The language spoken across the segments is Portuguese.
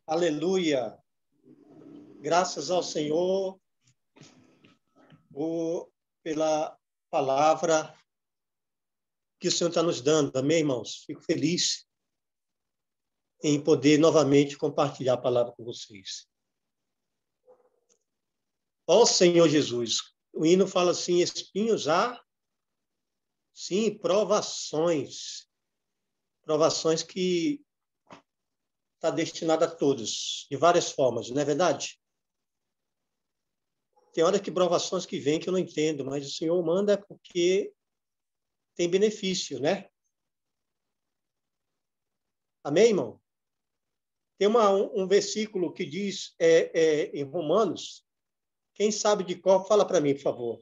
Aleluia! Graças ao Senhor pela palavra que o Senhor está nos dando. Amém, irmãos? Fico feliz em poder novamente compartilhar a palavra com vocês. Ó Senhor Jesus, o hino fala assim, espinhos há, sim, provações que está destinada a todos, de várias formas, não é verdade? Tem hora que provações que vêm que eu não entendo, mas o Senhor manda porque tem benefício, né? Amém, irmão? Tem um versículo que diz em Romanos, quem sabe de cor, fala para mim, por favor.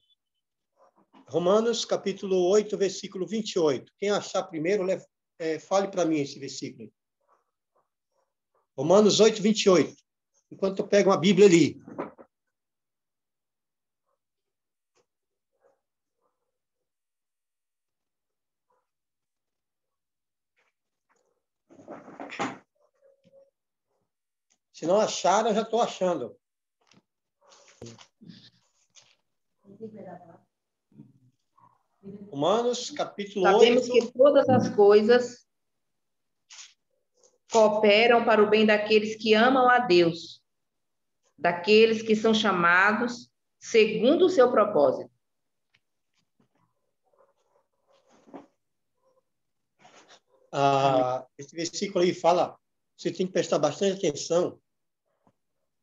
Romanos, capítulo 8, versículo 28. Quem achar primeiro, fale para mim esse versículo. Romanos 8, 28. Enquanto eu pego uma Bíblia ali. Se não acharam, eu já estou achando. Romanos, capítulo 8. Sabemos que todas as coisas cooperam para o bem daqueles que amam a Deus, daqueles que são chamados segundo o seu propósito. Esse versículo aí fala, você tem que prestar bastante atenção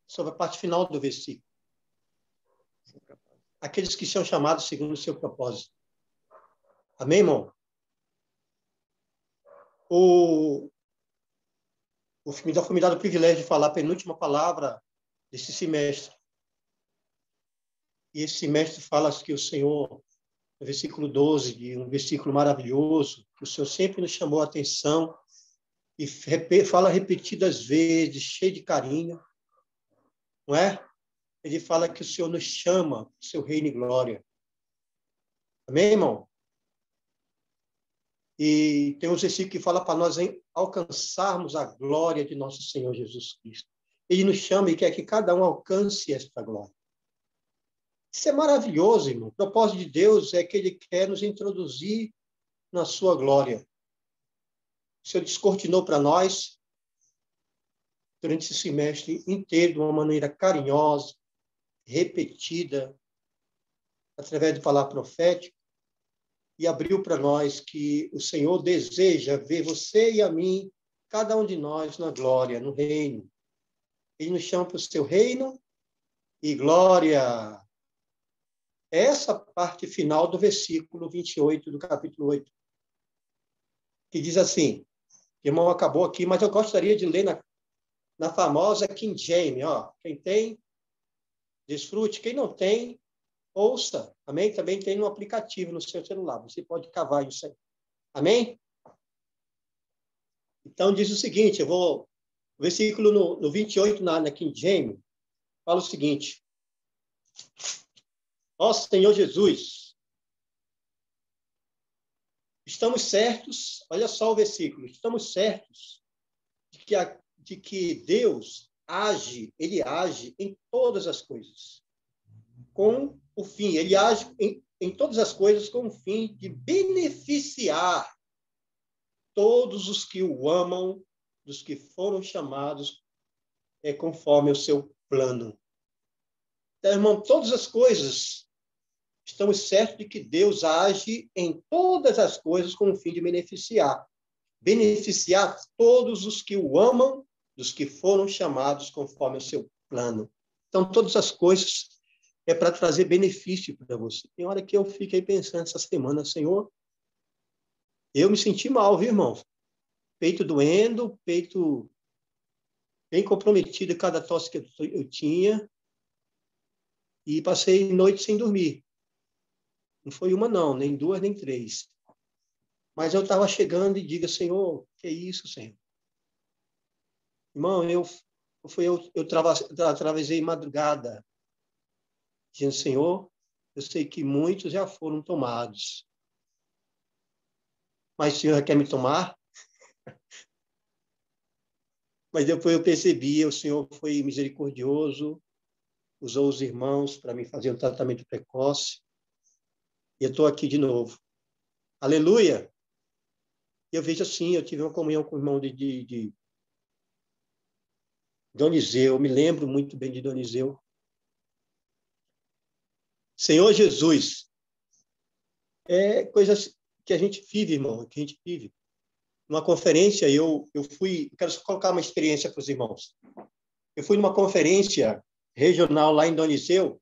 sobre a parte final do versículo. Aqueles que são chamados segundo o seu propósito. Amém, irmão? Foi me dado o privilégio de falar a penúltima palavra desse semestre. E esse semestre fala que o Senhor, no versículo 12, um versículo maravilhoso, que o Senhor sempre nos chamou a atenção e fala repetidas vezes, cheio de carinho, não é? Ele fala que o Senhor nos chama para o seu reino e glória. Amém, irmão? E tem um versículo que fala para nós alcançarmos a glória de nosso Senhor Jesus Cristo. Ele nos chama e quer que cada um alcance esta glória. Isso é maravilhoso, irmão. O propósito de Deus é que Ele quer nos introduzir na sua glória. O Senhor descortinou para nós, durante esse semestre inteiro, de uma maneira carinhosa, repetida, através de palavra profética, e abriu para nós que o Senhor deseja ver você e a mim, cada um de nós, na glória, no reino. Ele nos chama para o seu reino e glória. Essa parte final do versículo 28 do capítulo 8, que diz assim, irmão, acabou aqui, mas eu gostaria de ler na famosa King James, ó. Quem tem, desfrute. Quem não tem, ouça. Amém? Também tem no aplicativo no seu celular. Você pode cavar isso aí. Amém? Então, diz o seguinte, o versículo no 28, na King James, fala o seguinte. Ó Senhor Jesus, estamos certos, olha só o versículo, estamos certos de que Deus ele age em todas as coisas, com o fim, ele age em todas as coisas com o fim de beneficiar todos os que o amam, dos que foram chamados conforme o seu plano. Então, irmão, todas as coisas, estamos certos de que Deus age em todas as coisas com o fim de beneficiar todos os que o amam, dos que foram chamados conforme o seu plano. Então, todas as coisas é para trazer benefício para você. Tem hora que eu fiquei pensando essa semana, Senhor, eu me senti mal, viu, irmão? Peito doendo, peito bem comprometido, cada tosse que eu tinha, e passei noite sem dormir. Não foi uma, não, nem duas, nem três. Mas eu estava chegando e diga, Senhor, que é isso, Senhor? Irmão, eu atravessei madrugada, dizendo, Senhor, eu sei que muitos já foram tomados. Mas o Senhor quer me tomar? Mas depois eu percebi, o Senhor foi misericordioso, usou os irmãos para me fazer um tratamento precoce, e eu estou aqui de novo. Aleluia! E eu vejo assim, eu tive uma comunhão com o irmão de Donizeu, eu me lembro muito bem de Donizeu. Senhor Jesus, é coisas que a gente vive, irmão, que a gente vive. Numa conferência, eu quero só colocar uma experiência para os irmãos. Eu fui numa conferência regional lá em Donizeu,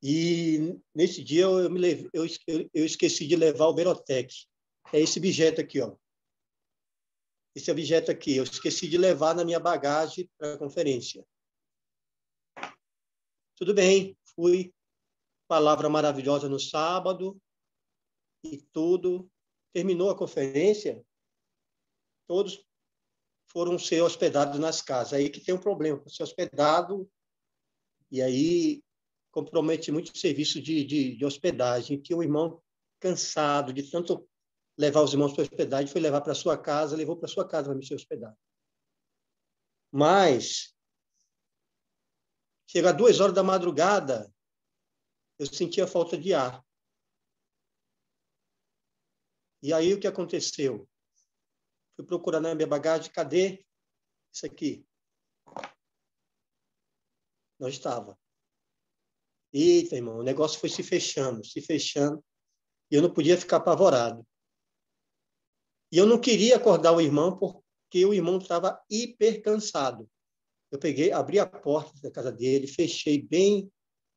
e nesse dia eu esqueci de levar o Berotex. É esse objeto aqui, ó. Esse objeto aqui, eu esqueci de levar na minha bagagem para a conferência. Tudo bem, fui. Palavra maravilhosa no sábado e tudo. Terminou a conferência, todos foram ser hospedados nas casas. Aí que tem um problema, ser hospedado, e aí compromete muito o serviço de hospedagem. Tinha um irmão cansado de tanto levar os irmãos para a hospedagem, foi levar para sua casa, levou para sua casa para me ser hospedado. Mas, chega às 2 horas da madrugada, eu sentia falta de ar. E aí o que aconteceu? Fui procurar na minha bagagem, cadê isso aqui? Não estava. Eita, irmão, o negócio foi se fechando, e eu não podia ficar apavorado. E eu não queria acordar o irmão, porque o irmão estava hiper cansado. Eu peguei, abri a porta da casa dele, fechei bem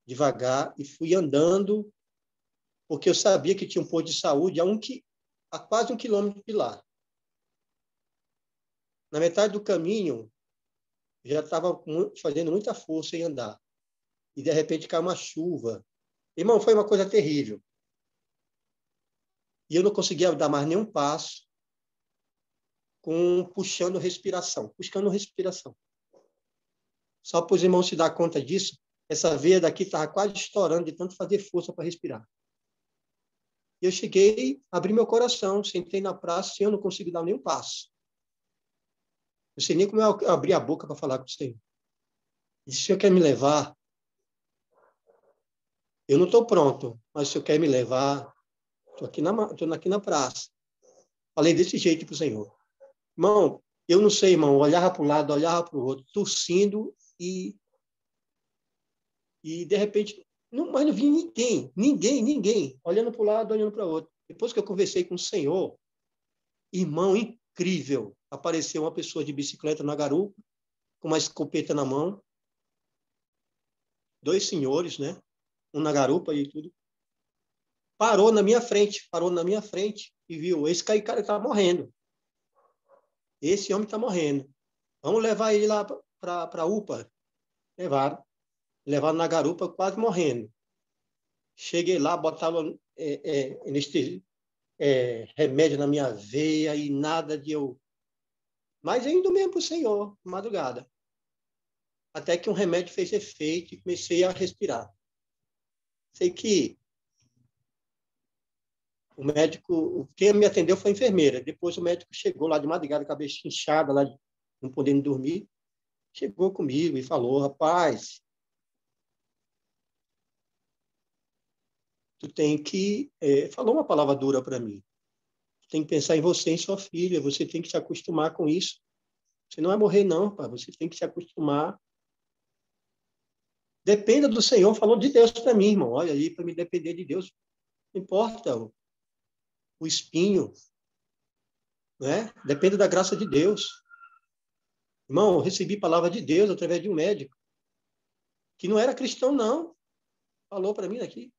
devagar e fui andando, porque eu sabia que tinha um posto de saúde a quase 1 quilômetro de lá. Na metade do caminho, já estava fazendo muita força em andar. E, de repente, caiu uma chuva. Irmão, foi uma coisa terrível. E eu não conseguia dar mais nenhum passo buscando respiração. Só para os irmãos se dar conta disso, essa veia daqui estava quase estourando de tanto fazer força para respirar. E eu cheguei, abri meu coração, sentei na praça e eu não consigo dar nenhum passo. Não sei nem como eu abri a boca para falar com o Senhor. E se o Senhor quer me levar, eu não estou pronto, mas se o Senhor quer me levar, estou aqui na praça. Falei desse jeito para o Senhor. Irmão, eu não sei, irmão, olhava para um lado, olhava para o outro, tossindo e de repente, mas não vi ninguém, olhando para um lado, olhando para o outro. Depois que eu conversei com o Senhor, irmão, incrível, apareceu uma pessoa de bicicleta na garupa, com uma escopeta na mão, 2 senhores, né? Um na garupa e tudo. Parou na minha frente e viu, esse cara está morrendo. Esse homem está morrendo. Vamos levar ele lá para a UPA. Levaram na garupa, quase morrendo. Cheguei lá, botaram remédio na minha veia e nada de eu... Mas indo mesmo para o Senhor, madrugada. Até que um remédio fez efeito e comecei a respirar. Sei que o médico... Quem me atendeu foi a enfermeira. Depois o médico chegou lá de madrugada, cabeça inchada, lá não podendo dormir. Chegou comigo e falou, rapaz, tu tem que... falou uma palavra dura para mim. Tu tem que pensar em você e em sua filha. Você tem que se acostumar com isso. Você não vai morrer, não, pai. Você tem que se acostumar. Dependa do Senhor. Falou de Deus para mim, irmão. Olha aí, para me depender de Deus. Não importa o espinho. Né? Depende da graça de Deus. Irmão, eu recebi palavra de Deus através de um médico que não era cristão, não. Falou para mim aqui.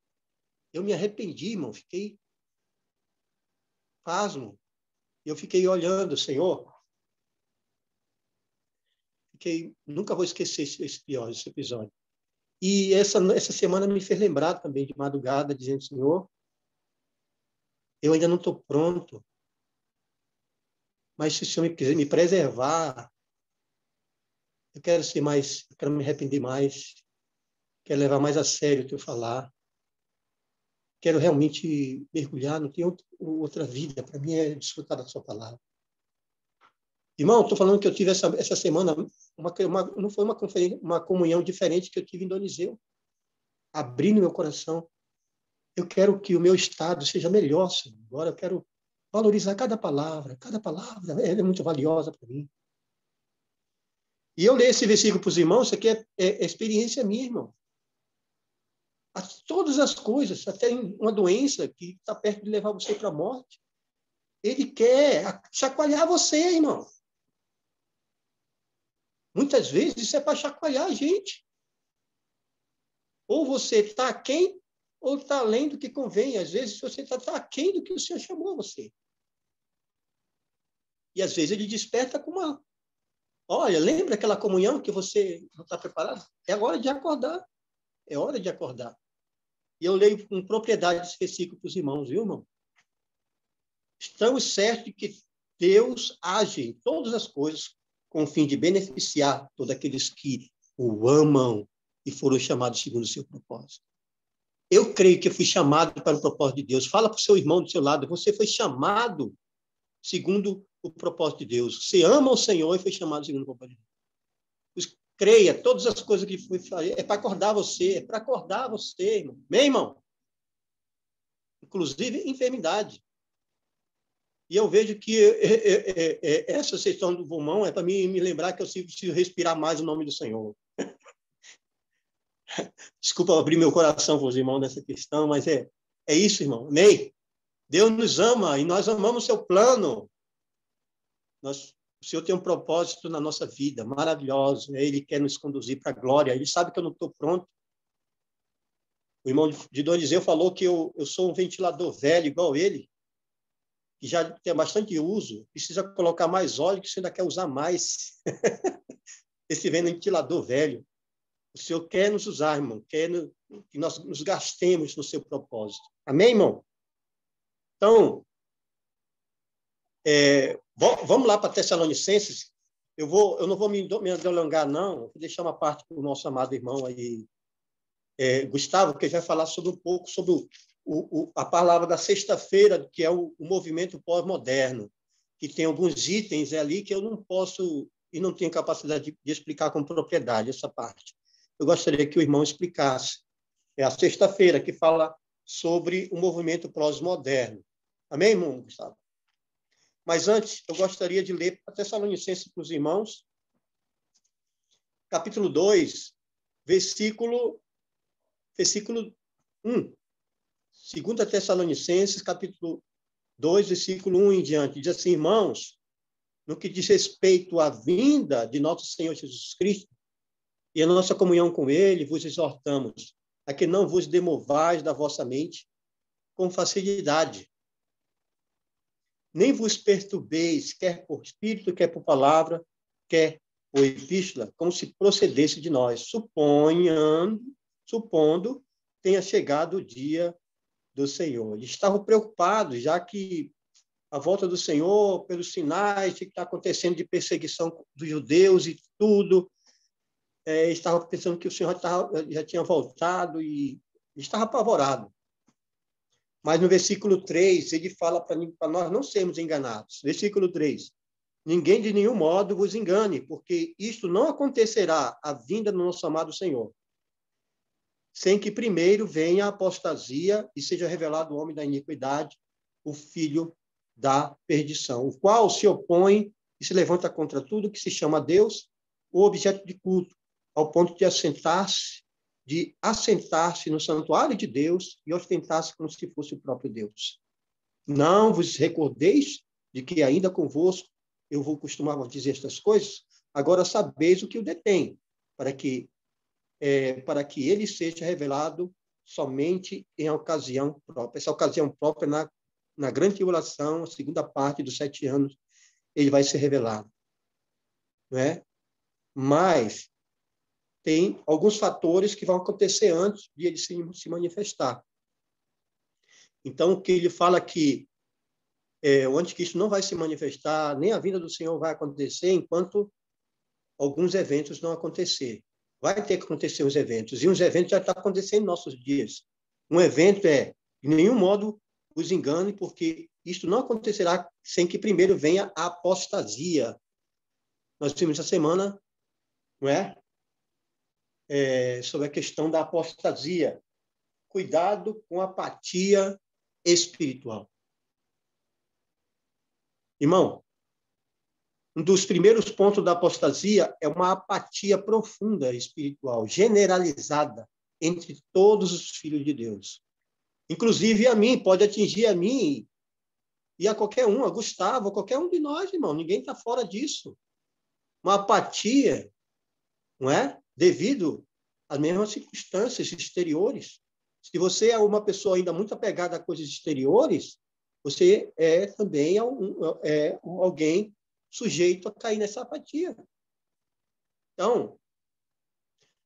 Eu me arrependi, irmão. Fiquei pasmo. Eu fiquei olhando, Senhor. Nunca vou esquecer esse episódio. E essa semana me fez lembrar também de madrugada, dizendo, Senhor, eu ainda não estou pronto, mas se o Senhor quiser me preservar, eu quero me arrepender mais, quero levar mais a sério o teu falar, quero realmente mergulhar, não tem outra vida, para mim é desfrutar da sua palavra. Irmão, estou falando que eu tive essa semana, não foi uma comunhão diferente que eu tive em Donizeu, abrindo meu coração. Eu quero que o meu estado seja melhor, Senhor. Agora eu quero valorizar cada palavra é muito valiosa para mim. E eu leio esse versículo para os irmãos, isso aqui é experiência minha, irmão. Todas as coisas, até uma doença que está perto de levar você para a morte, ele quer chacoalhar você, irmão. Muitas vezes isso é para chacoalhar a gente. Ou você está aquém, ou está além do que convém. Às vezes você está aquém do que o Senhor chamou você. E às vezes ele desperta com uma... Olha, lembra aquela comunhão que você não está preparado? É hora de acordar. É hora de acordar. E eu leio com propriedade esse versículo para os irmãos, viu, irmão? Estamos certos de que Deus age em todas as coisas com o fim de beneficiar todos aqueles que o amam e foram chamados segundo o seu propósito. Eu creio que eu fui chamado para o propósito de Deus. Fala para o seu irmão do seu lado, você foi chamado segundo o propósito de Deus. Você ama o Senhor e foi chamado segundo o propósito de Deus. Creia, todas as coisas que foi fazer é para acordar você, irmão. Bem, irmão? Inclusive enfermidade. E eu vejo que essa sessão do pulmão é para mim me lembrar que eu preciso respirar mais o nome do Senhor. Desculpa abrir meu coração para os irmãos nessa questão, mas é isso, irmão. Amém? Deus nos ama e nós amamos o seu plano. O Senhor tem um propósito na nossa vida, maravilhoso. Ele quer nos conduzir para a glória. Ele sabe que eu não estou pronto. O irmão de Donizeu falou que eu sou um ventilador velho, igual ele, que já tem bastante uso, precisa colocar mais óleo, que você ainda quer usar mais. Esse ventilador velho. O Senhor quer nos usar, irmão, quer que nós nos gastemos no seu propósito. Amém, irmão? Então, vamos lá para Tessalonicenses. Eu não vou me alongar, não. Vou deixar uma parte para o nosso amado irmão aí, Gustavo, que vai falar um pouco sobre a palavra da sexta-feira, que é o movimento pós-moderno, que tem alguns itens ali que eu não posso e não tenho capacidade de explicar com propriedade essa parte. Eu gostaria que o irmão explicasse. É a sexta-feira que fala sobre o movimento pós-moderno. Amém, irmão Gustavo? Mas antes, eu gostaria de ler a Tessalonicenses para os irmãos, capítulo 2, versículo 1. 2 Tessalonicenses, capítulo 2, versículo 1 em diante. Diz assim, irmãos, no que diz respeito à vinda de nosso Senhor Jesus Cristo e a nossa comunhão com Ele, vos exortamos a que não vos demovais da vossa mente com facilidade, nem vos perturbeis, quer por espírito, quer por palavra, quer por epístola, como se procedesse de nós, supondo tenha chegado o dia do Senhor. Eles estavam preocupados, já que a volta do Senhor, pelos sinais que está acontecendo de perseguição dos judeus e tudo, estavam pensando que o Senhor já tinha voltado e estava apavorado. Mas no versículo 3, ele fala para nós não sermos enganados. Versículo 3. Ninguém de nenhum modo vos engane, porque isto não acontecerá a vinda do nosso amado Senhor, sem que primeiro venha a apostasia e seja revelado o homem da iniquidade, o filho da perdição, o qual se opõe e se levanta contra tudo que se chama Deus, o objeto de culto, ao ponto de assentar-se no santuário de Deus e ostentar-se como se fosse o próprio Deus. Não vos recordeis de que ainda convosco eu vou costumar dizer estas coisas? Agora sabeis o que o detém, para que ele seja revelado somente em ocasião própria. Essa ocasião própria, na grande tribulação, a segunda parte dos 7 anos, ele vai ser revelado. Não é? Mas tem alguns fatores que vão acontecer antes de ele se manifestar. Então, o que ele fala aqui, o anticristo não vai se manifestar, nem a vinda do Senhor vai acontecer enquanto alguns eventos não acontecer. Vai ter que acontecer os eventos, e os eventos já estão acontecendo em nossos dias. Um evento de nenhum modo os engane, porque isto não acontecerá sem que primeiro venha a apostasia. Nós vimos essa semana, não é? Sobre a questão da apostasia. Cuidado com a apatia espiritual. Irmão, um dos primeiros pontos da apostasia é uma apatia profunda espiritual, generalizada entre todos os filhos de Deus. Inclusive a mim, pode atingir a mim e a qualquer um, a Gustavo, a qualquer um de nós, irmão. Ninguém está fora disso. Uma apatia, não é? Devido às mesmas circunstâncias exteriores. Se você é uma pessoa ainda muito apegada a coisas exteriores, você é também alguém sujeito a cair nessa apatia. Então,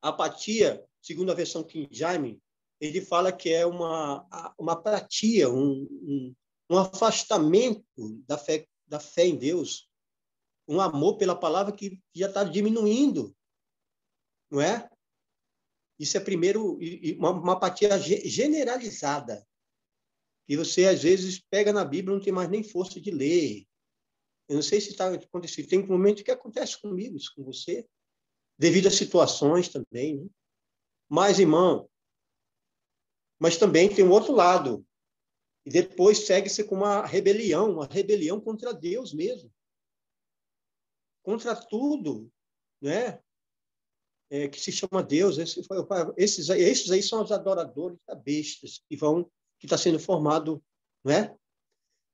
a apatia, segundo a versão King James, ele fala que é uma apatia, um afastamento da fé em Deus, um amor pela palavra que já está diminuindo, não é? Isso é primeiro uma apatia generalizada, que você às vezes pega na Bíblia e não tem mais nem força de ler. Eu não sei se está acontecendo. Tem um momento que acontece comigo, isso com você, devido a situações também, né? Mas, irmão, mas também tem um outro lado. E depois segue-se com uma rebelião contra Deus mesmo. Contra tudo, né? Que se chama Deus. Esses aí são os adoradores da bestas que está sendo formado, né?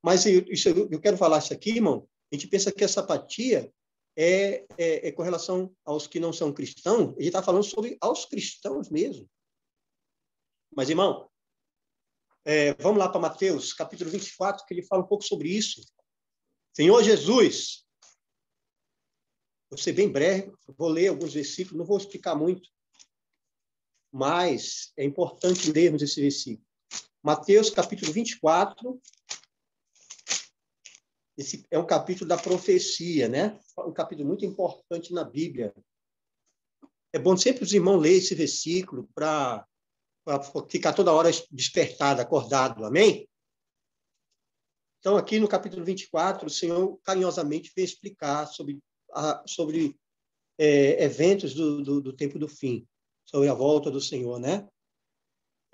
Mas eu quero falar isso aqui, irmão. A gente pensa que essa apatia é com relação aos que não são cristãos. Ele está falando sobre aos cristãos mesmo. Mas, irmão, vamos lá para Mateus, capítulo 24, que ele fala um pouco sobre isso. Senhor Jesus, vou ser bem breve, vou ler alguns versículos, não vou explicar muito, mas é importante lermos esse versículo. Mateus, capítulo 24, esse é um capítulo da profecia, né? Um capítulo muito importante na Bíblia. É bom sempre os irmãos lerem esse versículo para ficar toda hora despertado, acordado, amém? Então, aqui no capítulo 24, o Senhor carinhosamente vem explicar sobre eventos do tempo do fim, sobre a volta do Senhor, né?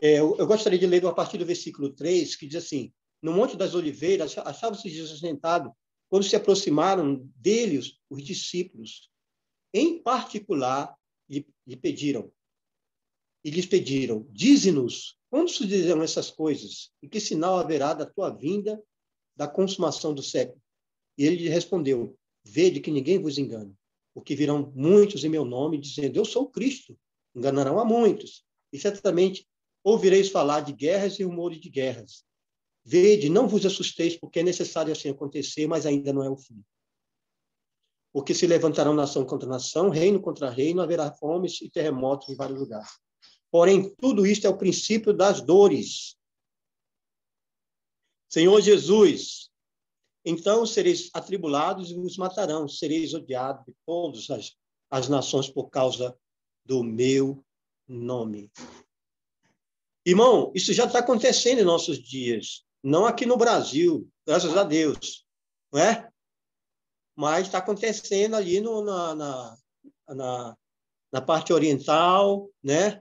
Eu gostaria de ler a partir do versículo 3, que diz assim: no Monte das Oliveiras, achava-se Jesus sentado, quando se aproximaram dele os discípulos, em particular, lhes pediram, dize-nos, quando sucederão essas coisas, e que sinal haverá da tua vinda, da consumação do século? E ele lhe respondeu: vede que ninguém vos engane, porque virão muitos em meu nome, dizendo, eu sou o Cristo, enganarão a muitos, e certamente ouvireis falar de guerras e rumores de guerras. Vede, não vos assusteis, porque é necessário assim acontecer, mas ainda não é o fim. Porque se levantarão nação contra nação, reino contra reino, haverá fomes e terremotos em vários lugares. Porém, tudo isto é o princípio das dores. Senhor Jesus, então sereis atribulados e vos matarão, sereis odiados de todas as nações por causa do meu nome. Irmão, isso já está acontecendo em nossos dias, não aqui no Brasil, graças a Deus, não é? Mas está acontecendo ali na parte oriental, né?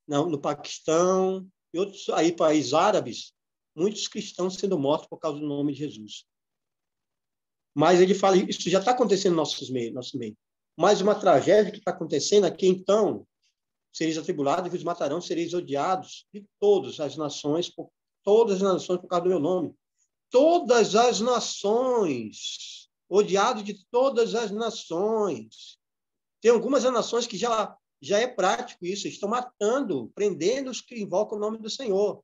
No Paquistão e outros aí países árabes, muitos cristãos sendo mortos por causa do nome de Jesus. Mas ele fala, isso já está acontecendo no nosso meio. Mas uma tragédia que está acontecendo aqui, então, sereis atribulados e vos matarão, sereis odiados de todas as nações por causa do meu nome. Todas as nações, odiados de todas as nações. Tem algumas nações que já é prático isso, estão matando, prendendo os que invocam o nome do Senhor.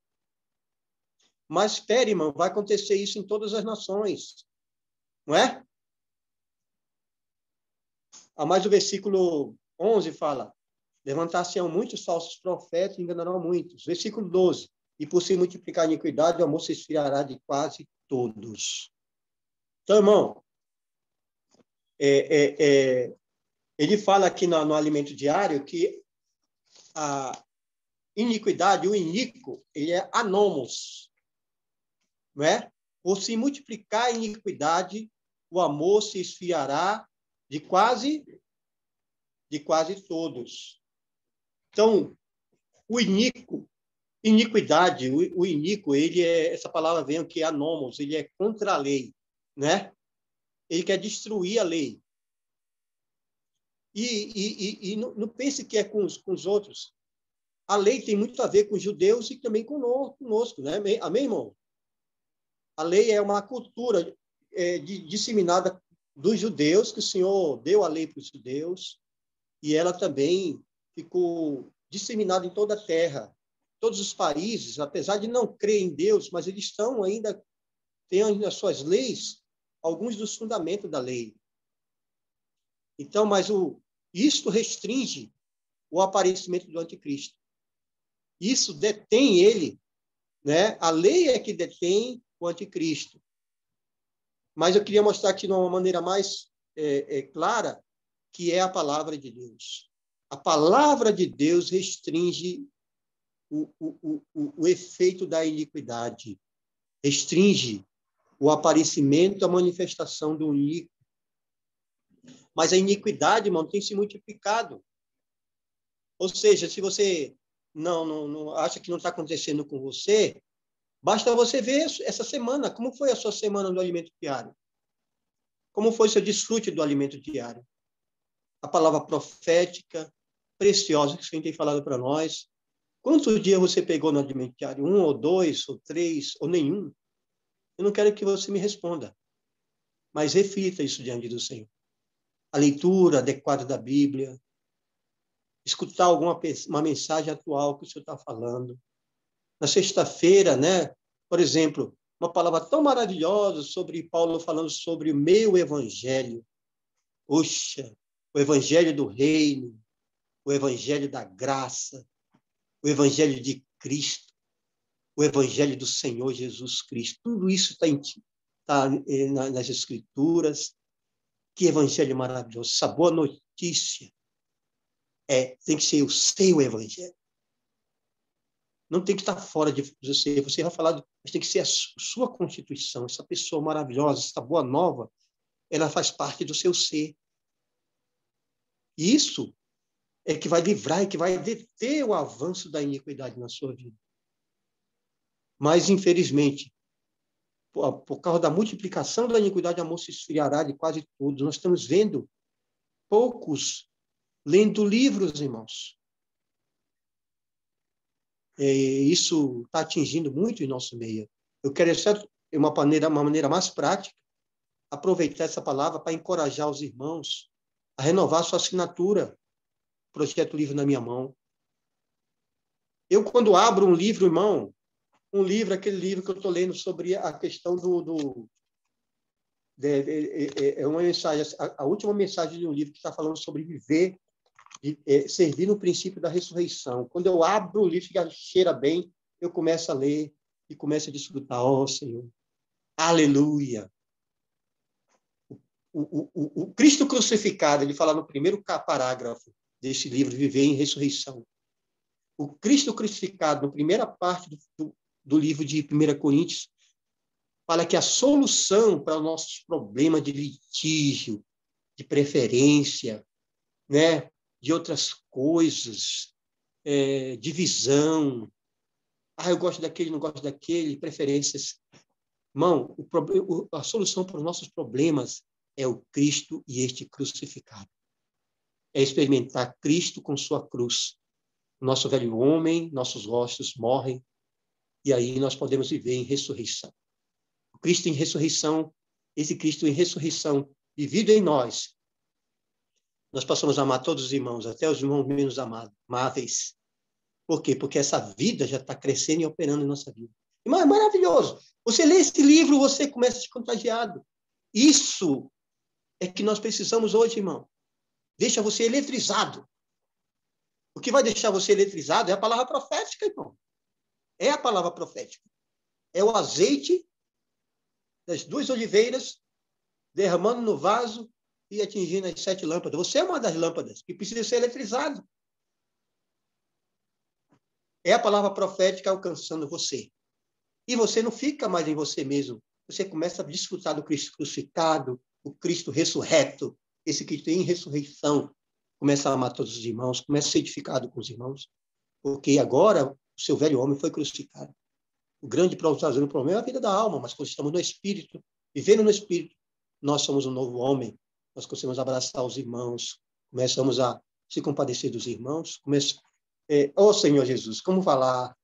Mas espere, irmão, vai acontecer isso em todas as nações. Não é? Mas o versículo 11 fala, levantar-se-ão muitos falsos profetas e enganarão muitos. Versículo 12, e por se multiplicar a iniquidade, o amor se esfriará de quase todos. Então, irmão, ele fala aqui no alimento diário que a iniquidade, o iníquo, ele é anomos, não é? Por se multiplicar a iniquidade, o amor se esfriará de quase todos. Então, o iniquidade, o iníquo, essa palavra vem que é anômos, ele é contra a lei, né? Ele quer destruir a lei. E não pense que é com os outros. A lei tem muito a ver com os judeus e também conosco, né? Amém, irmão? A lei é uma cultura disseminada dos judeus, que o Senhor deu a lei para os judeus, e ela também ficou disseminada em toda a terra. Todos os países, apesar de não crer em Deus, mas eles têm as suas leis, alguns dos fundamentos da lei. Então, mas isto restringe o aparecimento do anticristo. Isso detém ele, né? A lei é que detém o anticristo. Mas eu queria mostrar aqui de uma maneira mais clara que é a palavra de Deus. A palavra de Deus restringe o efeito da iniquidade, restringe o aparecimento, a manifestação do iníquo. Mas a iniquidade, irmão, tem se multiplicado. Ou seja, se você não acha que não está acontecendo com você, basta você ver essa semana, como foi a sua semana do alimento diário? Como foi o seu desfrute do alimento diário? A palavra profética, preciosa, que o Senhor tem falado para nós. Quantos dias você pegou no alimento diário? 1, ou 2, ou 3, ou nenhum? Eu não quero que você me responda, mas reflita isso diante do Senhor. A leitura adequada da Bíblia, escutar uma mensagem atual que o Senhor está falando. Na sexta-feira, né? Por exemplo, uma palavra tão maravilhosa sobre Paulo falando sobre o meu evangelho. Poxa, o evangelho do reino, o evangelho da graça, o evangelho de Cristo, o evangelho do Senhor Jesus Cristo. Tudo isso está nas Escrituras. Que evangelho maravilhoso. Essa boa notícia tem que ser o seu evangelho. Não tem que estar fora de você. Você vai falar, mas tem que ser a sua constituição. Essa pessoa maravilhosa, essa boa nova, ela faz parte do seu ser. Isso é que vai livrar e que vai deter o avanço da iniquidade na sua vida. Mas, infelizmente, por causa da multiplicação da iniquidade, o amor se esfriará de quase todos. Nós estamos vendo poucos lendo livros, irmãos. Isso está atingindo muito em nosso meio. Eu quero, de uma maneira mais prática, aproveitar essa palavra para encorajar os irmãos a renovar sua assinatura. Projeto Livro na minha mão. Eu, quando abro um livro, irmão, aquele livro que eu estou lendo sobre a questão é uma mensagem, a última mensagem de um livro que está falando sobre viver, servir no princípio da ressurreição. Quando eu abro o livro, cheira bem, eu começo a ler e começo a desfrutar. Ó, Senhor, aleluia! O Cristo crucificado, ele fala no primeiro parágrafo desse livro, Viver em Ressurreição. O Cristo crucificado, na primeira parte do livro de 1 Coríntios, fala que a solução para os nossos problemas de litígio, de preferência, né, de outras coisas, divisão, eu gosto daquele, não gosto daquele, preferências. Irmão, a solução para os nossos problemas é o Cristo e este crucificado. É experimentar Cristo com sua cruz. Nosso velho homem, nossos rostos morrem, e aí nós podemos viver em ressurreição. O Cristo em ressurreição, esse Cristo em ressurreição, vivido em nós, nós passamos a amar todos os irmãos, até os irmãos menos amáveis. Por quê? Porque essa vida já está crescendo e operando em nossa vida. Irmão, é maravilhoso. Você lê esse livro, você começa a se contagiado. Isso é que nós precisamos hoje, irmão. Deixa você eletrizado. O que vai deixar você eletrizado é a palavra profética, irmão. É a palavra profética. É o azeite das 2 oliveiras derramando no vaso e atingindo as 7 lâmpadas. Você é uma das lâmpadas que precisa ser eletrizado. É a palavra profética alcançando você. E você não fica mais em você mesmo. Você começa a desfrutar do Cristo crucificado, o Cristo ressurreto, esse que tem ressurreição, começa a amar todos os irmãos, começa a ser edificado com os irmãos, porque agora o seu velho homem foi crucificado. O grande problema é a vida da alma, mas quando estamos no Espírito, vivendo no Espírito, nós somos um novo homem, nós conseguimos abraçar os irmãos, começamos a se compadecer dos irmãos, Senhor Jesus, como falar?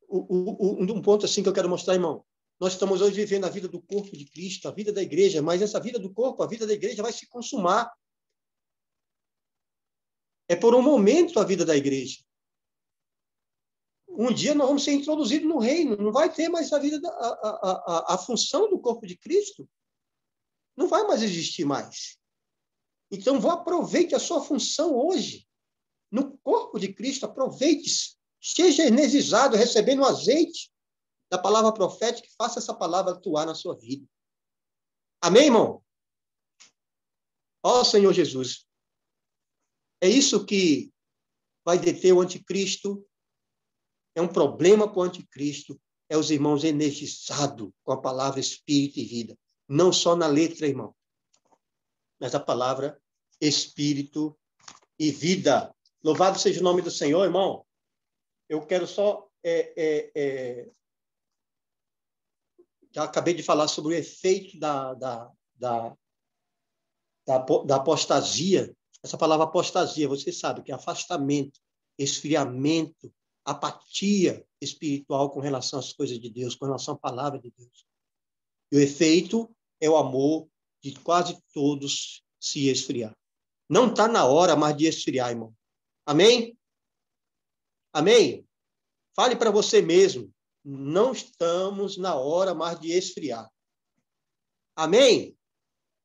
Um ponto assim que eu quero mostrar, irmão, nós estamos hoje vivendo a vida do corpo de Cristo, a vida da igreja, mas essa vida do corpo, a vida da igreja vai se consumar. É por um momento a vida da igreja. Um dia nós vamos ser introduzidos no reino, não vai ter mais a vida, a função do corpo de Cristo. Não vai mais existir mais. Então, aproveite a sua função hoje. No corpo de Cristo, aproveite. Seja energizado, recebendo o azeite da palavra profética, e faça essa palavra atuar na sua vida. Amém, irmão? Ó Senhor Jesus. É isso que vai deter o anticristo. É um problema com o anticristo. É os irmãos energizados com a palavra espírito e vida. Não só na letra, irmão, mas a palavra espírito e vida. Louvado seja o nome do Senhor, irmão. Eu quero só... Já acabei de falar sobre o efeito da apostasia. Essa palavra apostasia, você sabe que é afastamento, esfriamento, apatia espiritual com relação às coisas de Deus, com relação à palavra de Deus. E o efeito é o amor de quase todos se esfriar. Não está na hora mais de esfriar, irmão. Amém? Amém? Fale para você mesmo. Não estamos na hora mais de esfriar. Amém?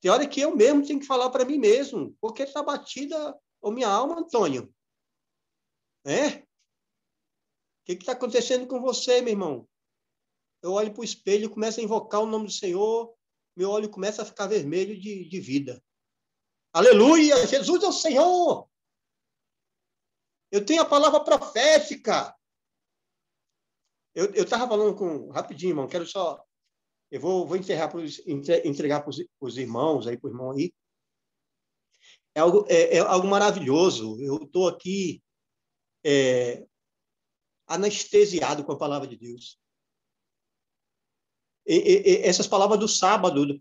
Tem hora que eu mesmo tenho que falar para mim mesmo, porque está batida a minha alma, Antônio. O que está acontecendo com você, meu irmão? Eu olho para o espelho e começo a invocar o nome do Senhor, meu olho começa a ficar vermelho de vida. Aleluia! Jesus é o Senhor! Eu tenho a palavra profética. Eu estava falando rapidinho, irmão, quero só... Eu vou entregar para os irmãos, para o irmão aí. É algo maravilhoso. Eu estou aqui anestesiado com a palavra de Deus. Essas palavras do sábado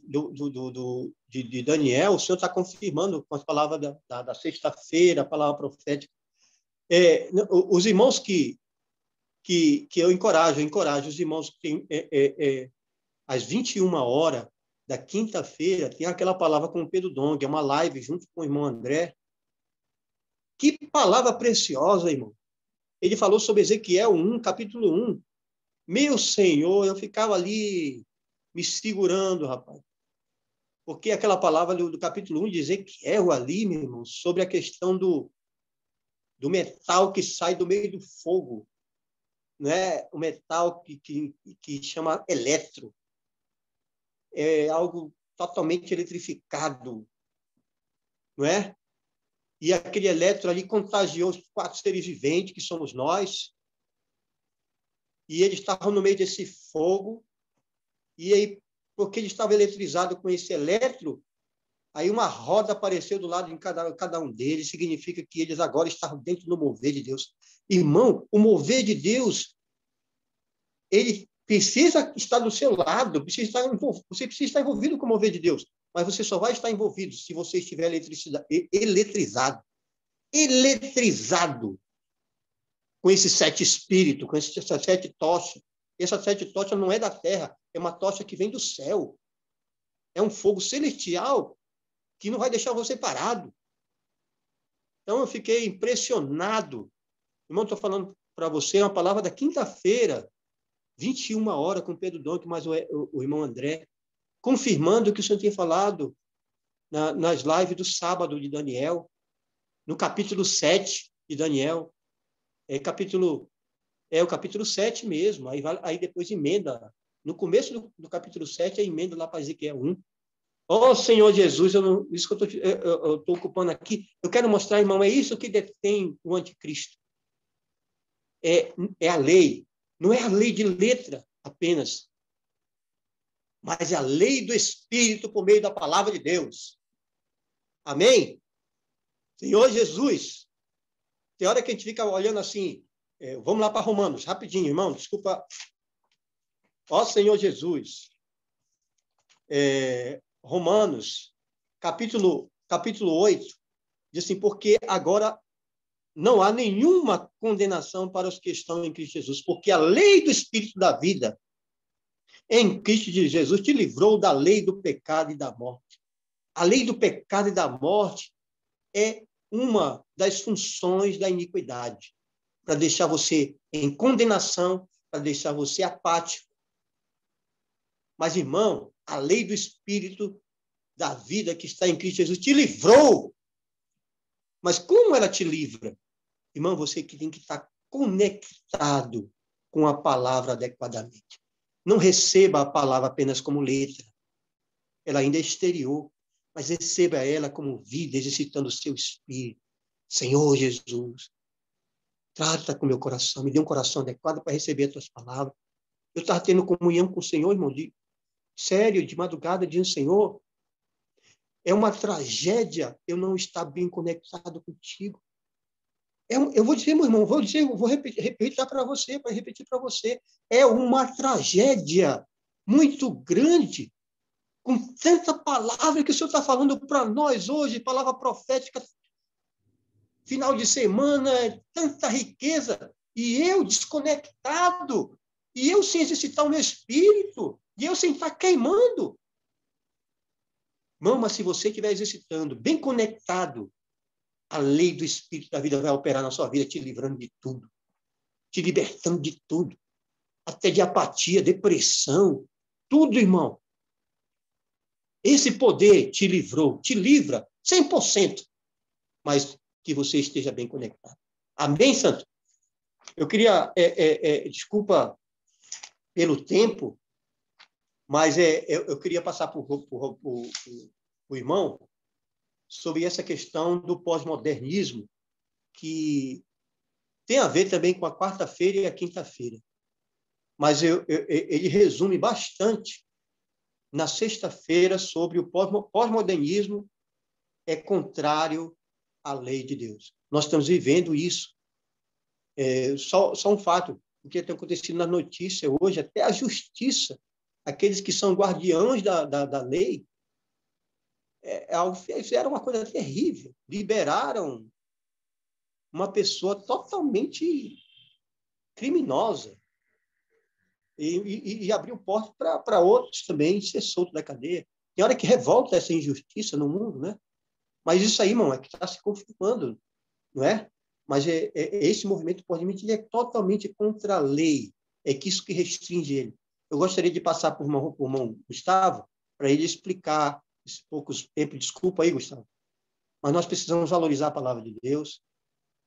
de Daniel, o Senhor está confirmando com as palavras da sexta-feira, a palavra profética. Os irmãos que eu encorajo os irmãos que têm às 21 horas da quinta-feira, tem aquela palavra com o Pedro Dong, é uma live junto com o irmão André. Que palavra preciosa, irmão. Ele falou sobre Ezequiel 1, capítulo 1. Meu Senhor, eu ficava ali me segurando, rapaz. Porque aquela palavra do capítulo 1 de Ezequiel ali, meu irmão, sobre a questão do metal que sai do meio do fogo, né? O metal que chama eletro. É algo totalmente eletrificado, não é? E aquele eletro ali contagiou os 4 seres viventes, que somos nós, e eles estavam no meio desse fogo, e aí, porque eles estavam eletrizados com esse eletro, aí uma roda apareceu do lado de cada um deles, significa que eles agora estavam dentro do mover de Deus. Irmão, o mover de Deus, ele precisa estar do seu lado, você precisa estar envolvido com o mover de Deus, mas você só vai estar envolvido se você estiver eletrizado com esses 7 espíritos, com essas 7 tochas. Essa 7 tochas não é da terra, é uma tocha que vem do céu. É um fogo celestial que não vai deixar você parado. Então, eu fiquei impressionado. Irmão, estou falando para você uma palavra da quinta-feira, 21 horas, com Pedro Donk, mais o irmão André, confirmando o que o Senhor tinha falado nas lives do sábado de Daniel, no capítulo 7 de Daniel. O capítulo 7 mesmo, aí depois emenda. No começo do capítulo 7, a emenda lá para Ezequiel 1. Ó Senhor Jesus, isso que eu estou ocupando aqui, eu quero mostrar, irmão, é isso que detém o anticristo. É a lei. Não é a lei de letra apenas. mas é a lei do Espírito por meio da palavra de Deus. Amém? Senhor Jesus, tem hora que a gente fica olhando assim, vamos lá para Romanos, rapidinho, irmão, desculpa. Ó Senhor Jesus, Romanos, capítulo 8, diz assim, porque agora não há nenhuma condenação para os que estão em Cristo Jesus, porque a lei do Espírito da vida em Cristo Jesus te livrou da lei do pecado e da morte. A lei do pecado e da morte é uma das funções da iniquidade, para deixar você em condenação, para deixar você apático. Mas, irmão, a lei do Espírito da vida que está em Cristo Jesus te livrou. Mas como ela te livra? Irmão, você que tem que estar conectado com a palavra adequadamente. Não receba a palavra apenas como letra. Ela ainda é exterior, mas receba ela como vida, exercitando o seu espírito. Senhor Jesus, trata com o meu coração, me dê um coração adequado para receber as tuas palavras. Eu estava tendo comunhão com o Senhor, irmão, sério, de madrugada, dizendo, Senhor, é uma tragédia eu não estar bem conectado contigo. Eu vou dizer, meu irmão, vou repetir para você. É uma tragédia muito grande, com tanta palavra que o Senhor está falando para nós hoje, palavra profética, final de semana, tanta riqueza, e eu desconectado, e eu sem exercitar o meu espírito, e eu sem estar queimando. Irmão, mas se você estiver exercitando, bem conectado, a lei do Espírito da vida vai operar na sua vida, te livrando de tudo, te libertando de tudo, até de apatia, depressão, tudo, irmão. Esse poder te livrou, te livra 100%, mas que você esteja bem conectado. Amém, santo? Eu queria, desculpa pelo tempo, mas eu queria passar para o irmão sobre essa questão do pós-modernismo, que tem a ver também com a quarta-feira e a quinta-feira. Mas ele resume bastante na sexta-feira sobre o pós-modernismo é contrário à lei de Deus. Nós estamos vivendo isso. Só um fato, o que tem acontecido na notícia hoje, até a justiça, aqueles que são guardiões da lei, fizeram uma coisa terrível. Liberaram uma pessoa totalmente criminosa e abriu porta para outros também ser solto da cadeia. Tem hora que revolta essa injustiça no mundo, né? Mas isso aí, irmão, é que está se confirmando, não é? Mas esse movimento pós-modernismo é totalmente contra a lei. É que isso que restringe ele. Eu gostaria de passar para o irmão Gustavo para ele explicar esse poucos tempo. Desculpa aí, Gustavo. Mas nós precisamos valorizar a palavra de Deus.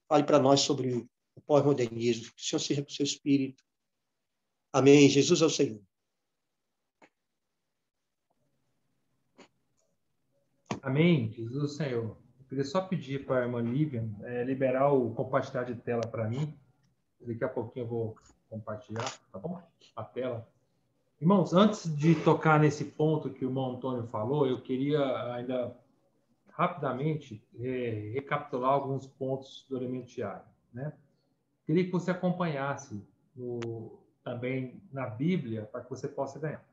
Fale para nós sobre o pós-modernismo. Que o Senhor seja com o seu espírito. Amém. Jesus é o Senhor. Amém. Jesus é o Senhor. Eu queria só pedir para a irmã Lívia liberar o compartilhar de tela para mim. Daqui a pouquinho eu vou compartilhar, tá bom? A tela. Irmãos, antes de tocar nesse ponto que o irmão Antônio falou, eu queria ainda rapidamente recapitular alguns pontos do elementiário, né? Queria que você acompanhasse também na Bíblia para que você possa ganhar.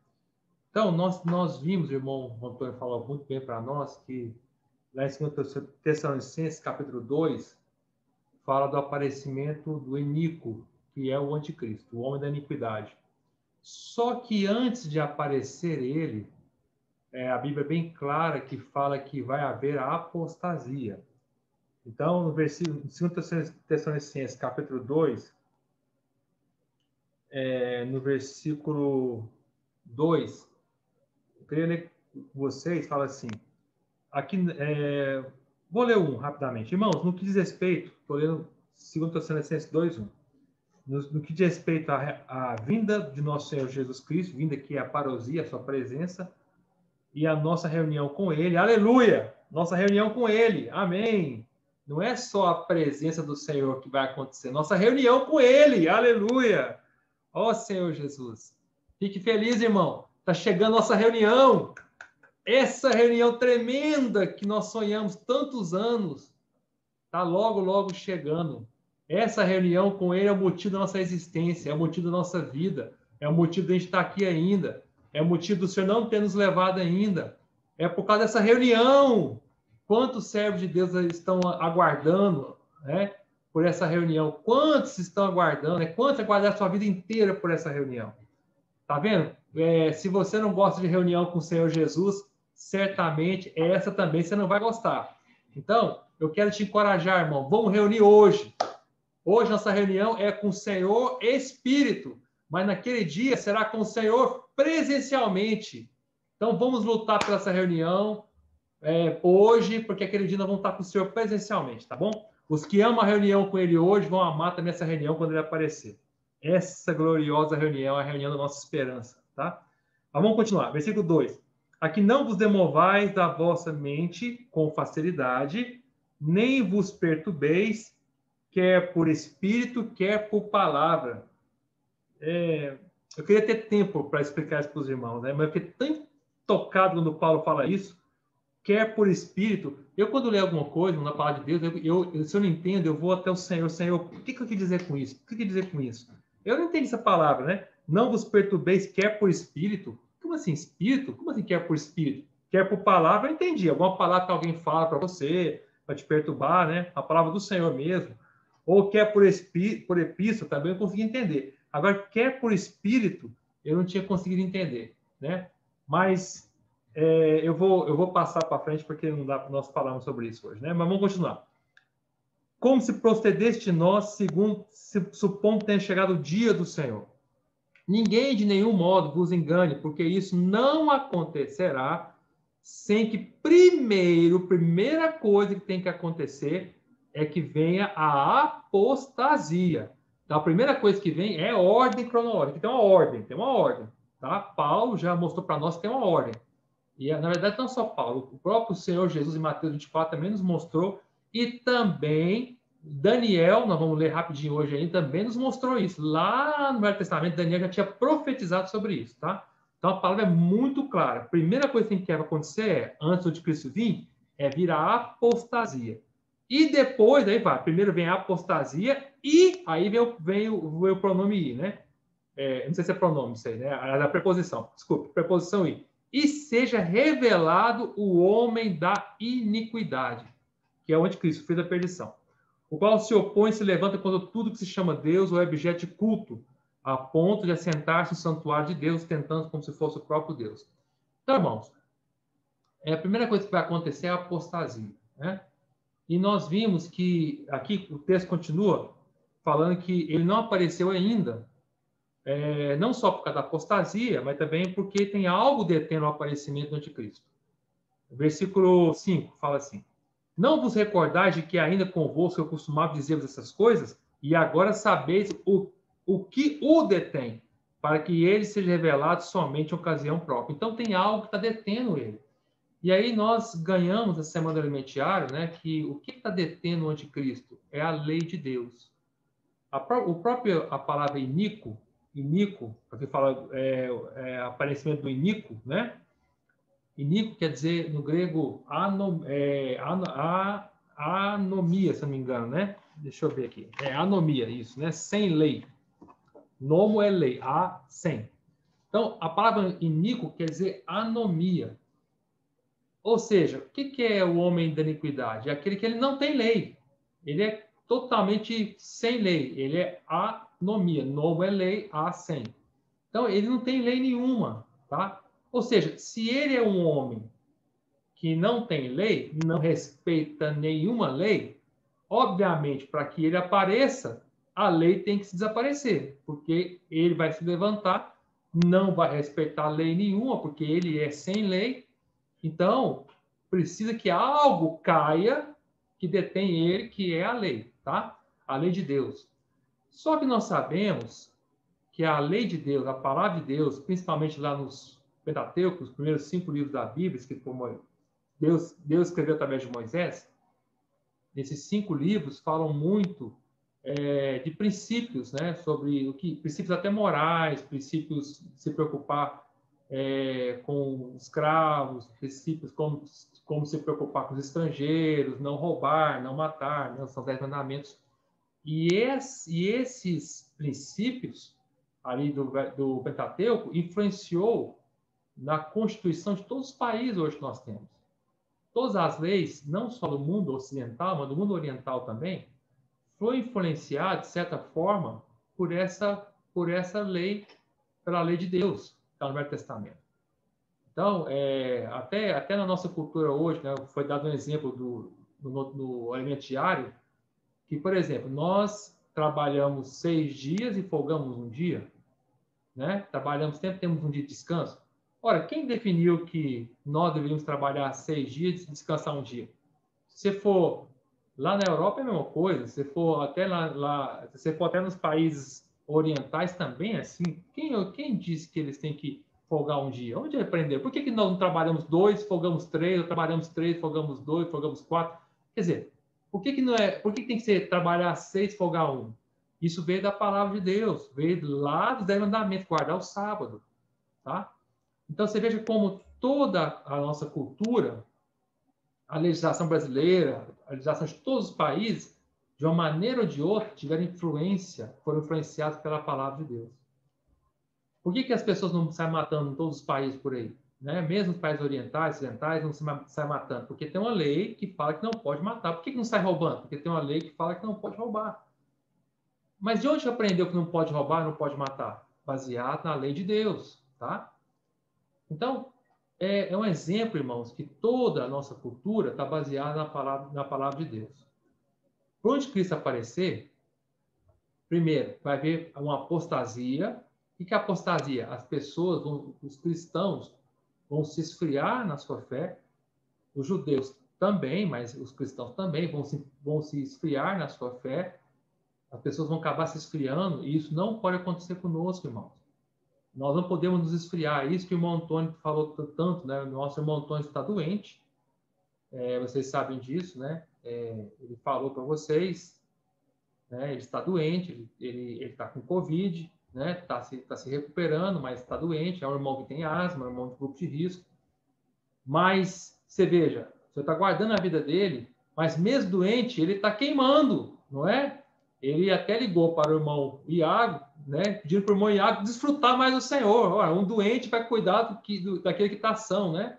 Então, nós vimos, o irmão Antônio falou muito bem para nós, que lá em 2 Tessalonicenses, capítulo 2, fala do aparecimento do iníquo, que é o anticristo, o homem da iniquidade. Só que antes de aparecer ele, a Bíblia é bem clara que fala que vai haver a apostasia. Então, no versículo 2 Tessalonicenses, capítulo 2, no versículo 2, eu queria ler com vocês, fala assim, aqui, vou ler rapidamente. Irmãos, no que diz respeito, estou lendo 2 Tessalonicenses 2:1, no que diz respeito à vinda de nosso Senhor Jesus Cristo, vinda que é a parousia, a sua presença, e a nossa reunião com Ele, aleluia! Nossa reunião com Ele, amém! Não é só a presença do Senhor que vai acontecer, nossa reunião com Ele, aleluia! Ó Senhor Jesus! Fique feliz, irmão! Está chegando a nossa reunião. Essa reunião tremenda que nós sonhamos tantos anos está logo, logo chegando. Essa reunião com ele é o motivo da nossa existência, é o motivo da nossa vida, é o motivo de a gente estar aqui ainda, é o motivo do Senhor não ter nos levado ainda. É por causa dessa reunião. Quantos servos de Deus estão aguardando, né, por essa reunião? Quantos estão aguardando? Quantos aguardaram a sua vida inteira por essa reunião? Tá vendo? Se você não gosta de reunião com o Senhor Jesus, certamente essa também você não vai gostar. Então, eu quero te encorajar, irmão. Vamos reunir hoje. Hoje nossa reunião é com o Senhor Espírito, mas naquele dia será com o Senhor presencialmente. Então, vamos lutar por essa reunião hoje, porque aquele dia nós vamos estar com o Senhor presencialmente, tá bom? Os que amam a reunião com Ele hoje vão amar também essa reunião quando Ele aparecer. Essa gloriosa reunião é a reunião da nossa esperança, tá? Mas vamos continuar. Versículo 2. Aqui não vos demovais da vossa mente com facilidade, nem vos perturbeis, quer por espírito, quer por palavra. Eu queria ter tempo para explicar isso para os irmãos, né? Mas eu fiquei tão tocado quando Paulo fala isso, quer por espírito. Eu, quando leio alguma coisa na palavra de Deus, se eu não entendo, eu vou até o Senhor. Senhor, o que eu quis dizer com isso? O que eu quis dizer com isso? Eu não entendi essa palavra, né? Não vos perturbeis, quer por espírito. Como assim, espírito? Como assim, quer por espírito? Quer por palavra, eu entendi. Alguma palavra que alguém fala para você, para te perturbar, né? A palavra do Senhor mesmo. Ou quer por epístola, também eu consegui entender. Agora, quer por espírito, eu não tinha conseguido entender, né? Mas eu vou passar para frente, porque não dá para nós falarmos sobre isso hoje, né? Mas vamos continuar. Como se procedeste nós, segundo supondo que tenha chegado o dia do Senhor. Ninguém de nenhum modo vos engane, porque isso não acontecerá sem que primeira coisa que tem que acontecer é que venha a apostasia. Então, a primeira coisa que vem é ordem cronológica. Tem uma ordem, tá? Paulo já mostrou para nós que tem uma ordem. E, na verdade, não só Paulo, o próprio Senhor Jesus em Mateus 24 também nos mostrou, e também Daniel, nós vamos ler rapidinho hoje aí, também nos mostrou isso. Lá no Velho Testamento, Daniel já tinha profetizado sobre isso, tá? Então, a palavra é muito clara. A primeira coisa que tem que acontecer antes de Cristo vir, é vir a apostasia. E depois, aí vai, primeiro vem a apostasia, e aí vem o pronome i, né? Não sei se é pronome isso aí, né? A preposição, desculpa, preposição i. E seja revelado o homem da iniquidade, que é o anticristo, filho da perdição, o qual se opõe e se levanta contra tudo que se chama Deus ou é objeto de culto, a ponto de assentar-se no santuário de Deus, tentando como se fosse o próprio Deus. Então, irmãos, a primeira coisa que vai acontecer é a apostasia, né? E nós vimos que, aqui o texto continua falando que ele não apareceu ainda, não só por causa da apostasia, mas também porque tem algo detendo o aparecimento do anticristo. O versículo 5 fala assim: não vos recordais de que ainda convosco eu costumava dizer-vos essas coisas, e agora sabeis o que o detém, para que ele seja revelado somente em ocasião própria. Então tem algo que está detendo ele. E aí nós ganhamos a semana do alimentiário, né, que o que está detendo o anticristo é a lei de Deus. A palavra inico, porque fala aparecimento do inico, né? Inico quer dizer, no grego, anomia, se não me engano, né? Deixa eu ver aqui. Anomia, isso, né? Sem lei. Nomo é lei, sem. Então, a palavra inico quer dizer anomia. Ou seja, o que é o homem da iniquidade? É aquele que ele não tem lei. Ele é totalmente sem lei. Ele é anomia. Nomo é lei, sem. Então, ele não tem lei nenhuma, tá? Ou seja, se ele é um homem que não tem lei, não respeita nenhuma lei, obviamente, para que ele apareça, a lei tem que se desaparecer, porque ele vai se levantar, não vai respeitar lei nenhuma, porque ele é sem lei. Então, precisa que algo caia que detém ele, que é a lei, tá? A lei de Deus. Só que nós sabemos que a lei de Deus, a palavra de Deus, principalmente lá nos Pentateuco, os primeiros 5 livros da Bíblia, que Deus escreveu através de Moisés, esses 5 livros falam muito de princípios, né? Sobre princípios até morais, princípios de se preocupar com escravos, princípios como se preocupar com os estrangeiros, não roubar, não matar, né? São 10 mandamentos. E esses princípios ali do Pentateuco influenciou na constituição de todos os países hoje que nós temos. Todas as leis, não só do mundo ocidental, mas do mundo oriental também, foi influenciado, de certa forma, por essa lei, pela lei de Deus, que está no Velho Testamento. Então, até na nossa cultura hoje, né, foi dado um exemplo no alimento diário, que, por exemplo, nós trabalhamos 6 dias e folgamos um dia, né? Trabalhamos sempre, temos um dia de descanso. Ora, quem definiu que nós deveríamos trabalhar 6 dias e descansar um dia? Se for lá na Europa é a mesma coisa, se for até se for até nos países orientais também é assim. Quem disse que eles têm que folgar um dia? Onde aprender? Por que nós não trabalhamos 2, folgamos 3, ou trabalhamos 3, folgamos 2, folgamos 4? Quer dizer, por que tem que ser trabalhar 6, folgar 1? Isso veio da palavra de Deus, veio lá dos 10 mandamentos, guardar o sábado, tá? Então você veja como toda a nossa cultura, a legislação brasileira, a legislação de todos os países, de uma maneira ou de outra, foram influenciados pela palavra de Deus. Por que as pessoas não saem matando em todos os países por aí? Né? Mesmo os países orientais, ocidentais, não saem matando. Porque tem uma lei que fala que não pode matar. Por que não sai roubando? Porque tem uma lei que fala que não pode roubar. Mas de onde aprendeu que não pode roubar, não pode matar? Baseado na lei de Deus, tá? Então, é um exemplo, irmãos, que toda a nossa cultura está baseada na palavra de Deus. Por onde Cristo aparecer, primeiro, vai haver uma apostasia. O que é apostasia? As pessoas, os cristãos, vão se esfriar na sua fé. Os judeus também, mas os cristãos também vão se esfriar na sua fé. As pessoas vão acabar se esfriando, e isso não pode acontecer conosco, irmãos. Nós não podemos nos esfriar. Isso que o irmão Antônio falou tanto, né? O nosso irmão Antônio está doente. Vocês sabem disso, né? Ele falou para vocês, né? Ele está doente, ele está com Covid, né? Está se recuperando, mas está doente. É um irmão que tem asma, é um irmão de grupo de risco. Mas, você veja, você está guardando a vida dele, mas mesmo doente, ele está queimando, não é? Ele até ligou para o irmão Iago, né, pedindo para o irmão Iago desfrutar mais do Senhor. Ora, um doente vai cuidar daquele que está são, né?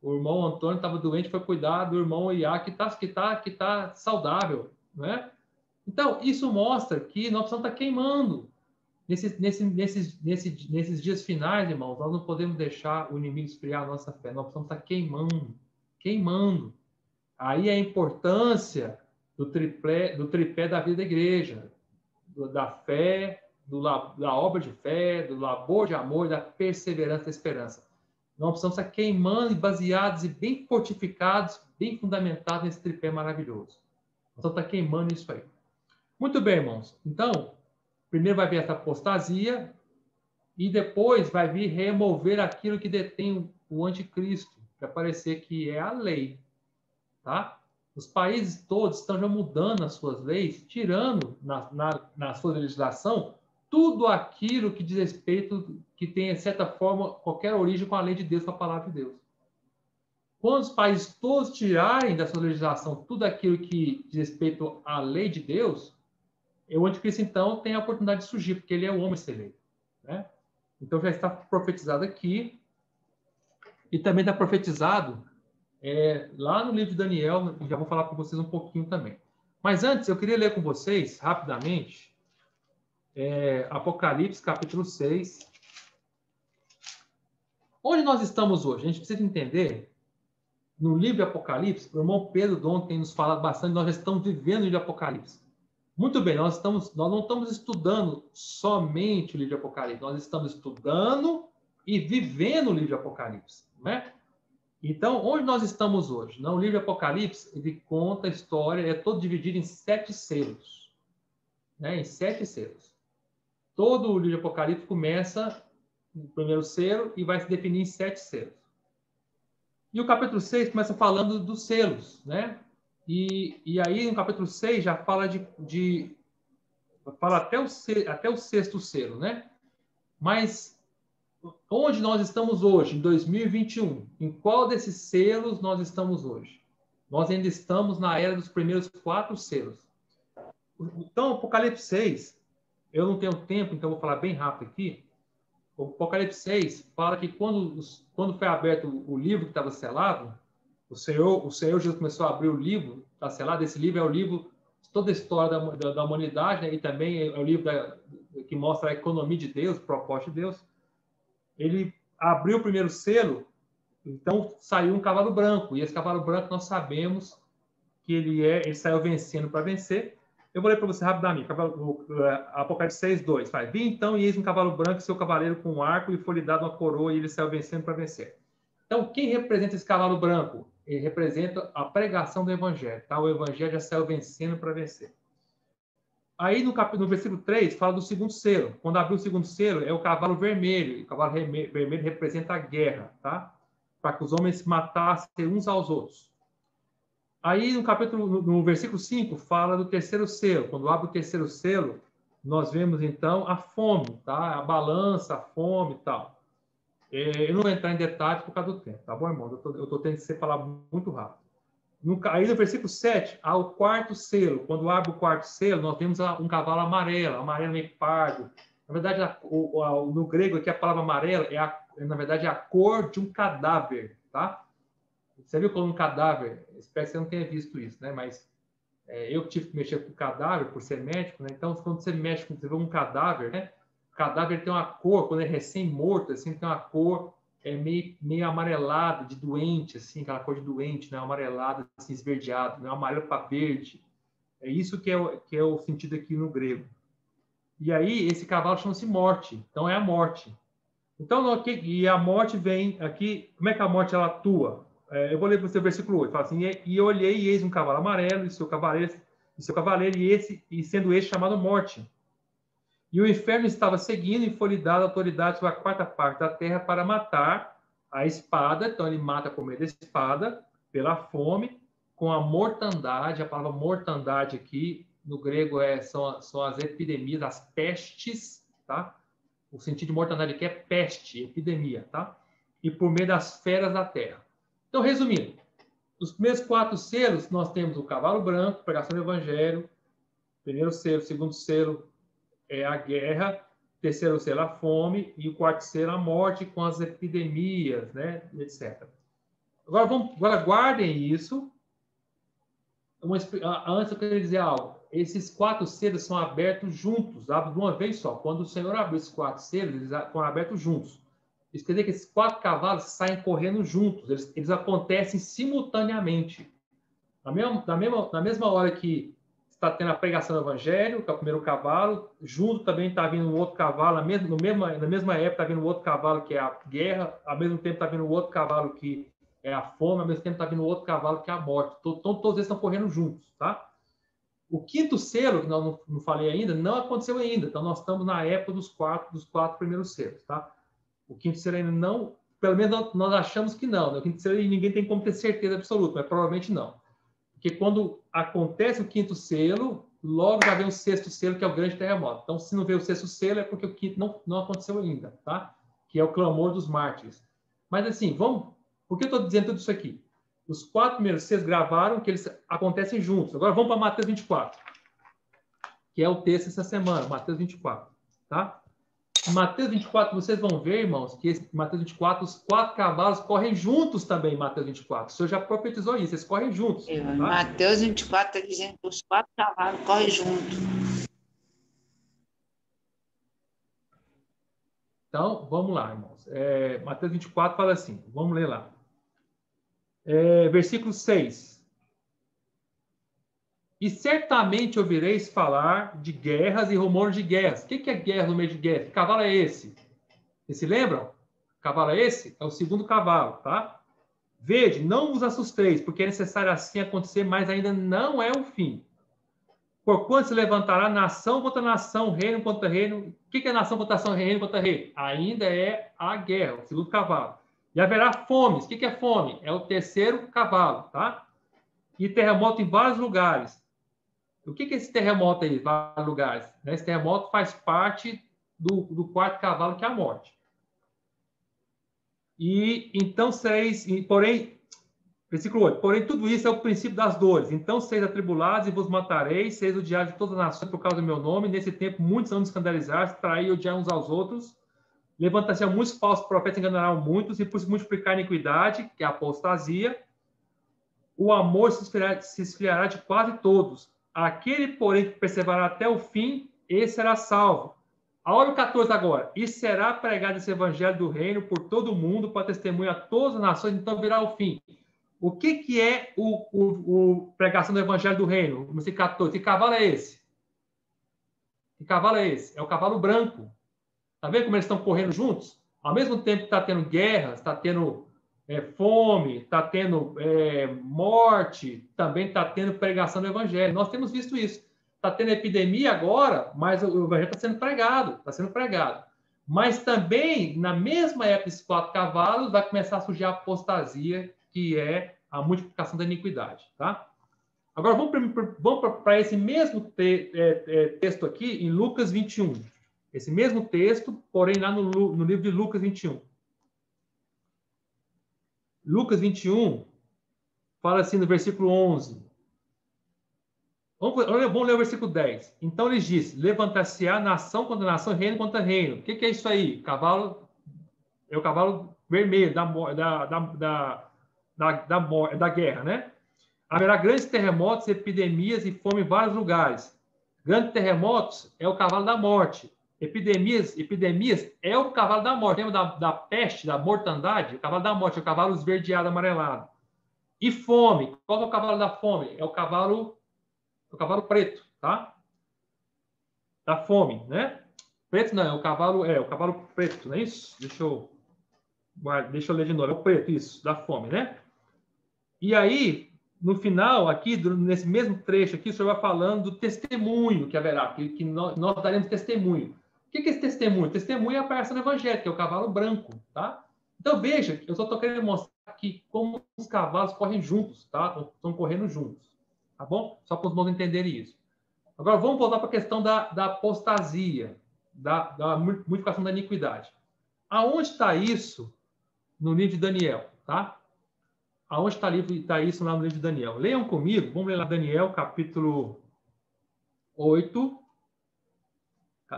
O irmão Antônio estava doente, foi cuidar do irmão Iago que tá saudável, né? Então, isso mostra que nós precisamos estar queimando. Nesses dias finais, irmãos, nós não podemos deixar o inimigo esfriar a nossa fé. Nós precisamos estar queimando. Aí a importância do tripé da vida da igreja, da fé, da obra de fé, do labor de amor, da perseverança, da esperança. Nós precisamos estar queimando e baseados e bem fortificados, bem fundamentados nesse tripé maravilhoso. Nós precisamos estar queimando isso aí. Muito bem, irmãos. Então, primeiro vai vir essa apostasia e depois vai vir remover aquilo que detém o anticristo, para parecer que é a lei, tá? Os países todos estão já mudando as suas leis, tirando na sua legislação tudo aquilo que diz respeito, que tem, de certa forma, qualquer origem com a lei de Deus, com a palavra de Deus. Quando os países todos tirarem da sua legislação tudo aquilo que diz respeito à lei de Deus, o anticristo, então, tem a oportunidade de surgir, porque ele é o homem sem lei, né? Então, já está profetizado aqui, e também está profetizado lá no livro de Daniel, já vou falar para vocês um pouquinho também. Mas antes, eu queria ler com vocês, rapidamente, Apocalipse, capítulo 6. Onde nós estamos hoje? A gente precisa entender, no livro de Apocalipse, o irmão Pedro Dom tem nos falado bastante, nós já estamos vivendo o livro de Apocalipse. Muito bem, nós não estamos estudando somente o livro de Apocalipse, nós estamos estudando e vivendo o livro de Apocalipse, não é? Então, onde nós estamos hoje? No livro de Apocalipse, ele conta a história, é todo dividido em 7 selos. Né? Em 7 selos. Todo o livro de Apocalipse começa no primeiro selo e vai se definir em 7 selos. E o capítulo 6 começa falando dos selos, né? E aí, no capítulo 6, já fala fala até o 6º selo, né? Mas onde nós estamos hoje, em 2021? Em qual desses selos nós estamos hoje? Nós ainda estamos na era dos primeiros 4 selos. Então, Apocalipse 6, eu não tenho tempo, então vou falar bem rápido aqui. O Apocalipse 6 fala que quando foi aberto o livro que estava selado, o Senhor Jesus começou a abrir o livro que está selado. Esse livro é o livro de toda a história da humanidade, né? E também é o livro que mostra a economia de Deus, o propósito de Deus. Ele abriu o primeiro selo, então saiu um cavalo branco. E esse cavalo branco nós sabemos que ele saiu vencendo para vencer. Eu vou ler para você rapidamente. Apocalipse 6, 2. Vai. Vi então e eis um cavalo branco, seu cavaleiro com um arco, e foi-lhe dado uma coroa, e ele saiu vencendo para vencer. Então, quem representa esse cavalo branco? Ele representa a pregação do Evangelho. Tá? O Evangelho já saiu vencendo para vencer. Aí, no versículo 3, fala do segundo selo. Quando abriu o segundo selo, é o cavalo vermelho. O cavalo vermelho representa a guerra, tá? Para que os homens matassem uns aos outros. Aí, no versículo 5, fala do terceiro selo. Quando abre o terceiro selo, nós vemos, então, a fome, tá? A balança, a fome e tal. Eu não vou entrar em detalhes por causa do tempo, tá bom, irmão? Eu estou tendo que falar muito rápido. Aí, no versículo 7, há o quarto selo. Quando abre o quarto selo, nós vemos um cavalo amarelo meio pardo. Na verdade, no grego, aqui, a palavra amarela na verdade, é a cor de um cadáver, tá? Você viu como um cadáver? Espero que você não tenha visto isso, né? Mas eu tive que mexer com cadáver por ser médico, né? Então, quando você mexe com um cadáver, né? O cadáver tem uma cor, quando é recém-morto, assim, tem uma cor meio amarelada, de doente, assim, aquela cor de doente, né? Amarelada, assim, esverdeado, né? Amarelo para verde. É isso que é o sentido aqui no grego. E aí, esse cavalo chama-se morte. Então, é a morte. Então, e a morte vem aqui... Como é que a morte ela atua? Eu vou ler para você o versículo 8. Fala assim, e eu olhei e eis um cavalo amarelo, e seu cavaleiro, e sendo este chamado morte. E o inferno estava seguindo, e foi-lhe dada autoridade sobre a quarta parte da terra para matar a espada. Então, ele mata por meio da espada, pela fome, com a mortandade. A palavra mortandade aqui, no grego, são as epidemias, as pestes, tá? O sentido de mortandade aqui é peste, epidemia, tá? E por meio das feras da terra. Então, resumindo, os primeiros 4 selos, nós temos o cavalo branco, pregação do evangelho, primeiro selo, segundo selo é a guerra, terceiro selo a fome, e o quarto selo a morte com as epidemias, né, etc. Agora guardem isso. Antes eu queria dizer algo. Esses 4 selos são abertos juntos, abrem de uma vez só. Quando o Senhor abriu esses 4 selos, eles foram abertos juntos. Isso quer dizer que esses 4 cavalos saem correndo juntos. Eles acontecem simultaneamente. Na mesma hora que está tendo a pregação do Evangelho, que é o primeiro cavalo, junto também está vindo um outro cavalo, na mesma época está vindo um outro cavalo que é a guerra, ao mesmo tempo está vindo um outro cavalo que é a fome, ao mesmo tempo está vindo outro cavalo que é a morte. Então, todos eles estão correndo juntos, tá? O quinto selo, que eu não falei ainda, não aconteceu ainda. Então, nós estamos na época dos quatro primeiros selos, tá? O quinto selo ainda não... Pelo menos nós achamos que não, né? O quinto selo ninguém tem como ter certeza absoluta, mas provavelmente não. Porque quando acontece o quinto selo, logo já vem o sexto selo, que é o grande terremoto. Então, se não veio o sexto selo, é porque o quinto não aconteceu ainda, tá? Que é o clamor dos mártires. Mas, assim, por que eu estou dizendo tudo isso aqui? Os 4 primeiros selos gravaram que eles acontecem juntos. Agora vamos para Mateus 24, que é o texto dessa semana, Mateus 24, tá? Em Mateus 24, vocês vão ver, irmãos, que em Mateus 24, os 4 cavalos correm juntos também em Mateus 24. O Senhor já profetizou isso, eles correm juntos. Tá? Mateus 24 está dizendo que os 4 cavalos correm juntos. Então, vamos lá, irmãos. Mateus 24 fala assim, vamos ler lá. Versículo 6. E certamente ouvireis falar de guerras e rumores de guerras. O que é guerra no meio de guerra? Que cavalo é esse? Vocês se lembram? Que cavalo é esse? É o segundo cavalo, tá? Vede, não vos assusteis, porque é necessário assim acontecer, mas ainda não é o fim. Porquanto se levantará nação contra nação, reino contra reino. O que é nação contra nação, reino contra reino? Ainda é a guerra, o segundo cavalo. E haverá fomes. O que é fome? É o terceiro cavalo, tá? E terremoto em vários lugares. O que é esse terremoto aí, em vários lugares? Esse terremoto faz parte do quarto cavalo, que é a morte. E então sereis, porém, versículo 8, porém tudo isso é o princípio das dores. Então sereis atribulados e vos matareis, sereis odiados de todas as nações por causa do meu nome. Nesse tempo muitos vão escandalizar, trair e odiar uns aos outros. Levantar-se muitos falsos profetas, enganarão muitos, e por se multiplicar a iniquidade, que é a apostasia, o amor se esfriará de quase todos. Aquele, porém, que perseverar até o fim, esse será salvo. A hora 14 agora. E será pregado esse evangelho do reino por todo o mundo, para testemunho a todas as nações, então virá o fim. O que é o pregação do evangelho do reino? Versículo 14. Que cavalo é esse? Que cavalo é esse? É o cavalo branco. Está vendo como eles estão correndo juntos? Ao mesmo tempo que está tendo guerras, está tendo fome, está tendo morte, também está tendo pregação do evangelho. Nós temos visto isso. Está tendo epidemia agora, mas o evangelho está sendo pregado. Mas também, na mesma época desses 4 cavalos, vai começar a surgir a apostasia, que é a multiplicação da iniquidade. Tá? Agora, vamos para esse mesmo texto aqui, em Lucas 21. Esse mesmo texto, porém, lá no livro de Lucas 21. Lucas 21 fala assim no versículo 11. Vamos ler o versículo 10. Então eles disse: levantar-se-á nação contra nação, reino contra reino. O que é isso aí? Cavalo é o cavalo vermelho da guerra, né? Haverá grandes terremotos, epidemias e fome em vários lugares. Grandes terremotos é o cavalo da morte. Epidemias é o cavalo da morte. Lembra da peste, da mortandade? O cavalo da morte é o cavalo esverdeado, amarelado. E fome. Qual é o cavalo da fome? É o cavalo preto, tá? Da fome, né? Preto não, é o cavalo preto, não é isso? Deixa eu ler de novo. É o preto, isso, da fome, né? E aí, no final, aqui, nesse mesmo trecho aqui, o senhor vai falando do testemunho que haverá, que nós daremos testemunho. O que é esse testemunho? Testemunho é a pregação do evangelho, que é o cavalo branco, tá? Então, veja, eu só estou querendo mostrar aqui como os cavalos correm juntos, tá? Estão correndo juntos, tá bom? Só para os irmãos entenderem isso. Agora, vamos voltar para a questão da apostasia, da multiplicação da iniquidade. Aonde está isso no livro de Daniel, tá? Aonde está isso lá no livro de Daniel? Leiam comigo, vamos ler lá Daniel, capítulo 8.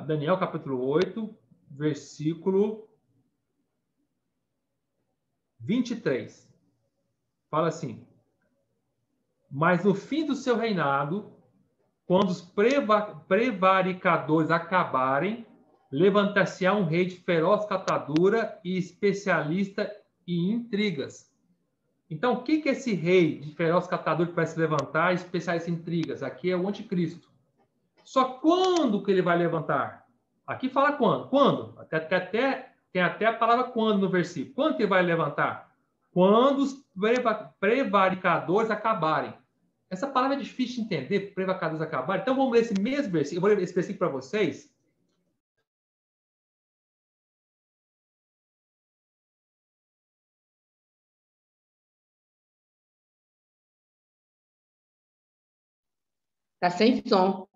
Daniel, capítulo 8, versículo 23. Fala assim: mas no fim do seu reinado, quando os prevaricadores acabarem, levantar-se-á um rei de feroz catadura e especialista em intrigas. Então, o que é esse rei de feroz catador que vai se levantar, especialista em intrigas? Aqui é o anticristo. Só quando que ele vai levantar? Aqui fala quando. Quando? Tem até a palavra quando no versículo. Quando que ele vai levantar? Quando os prevaricadores acabarem. Essa palavra é difícil de entender, prevaricadores acabarem. Então, vamos ler esse mesmo versículo. Eu vou ler esse versículo para vocês. Está sem som.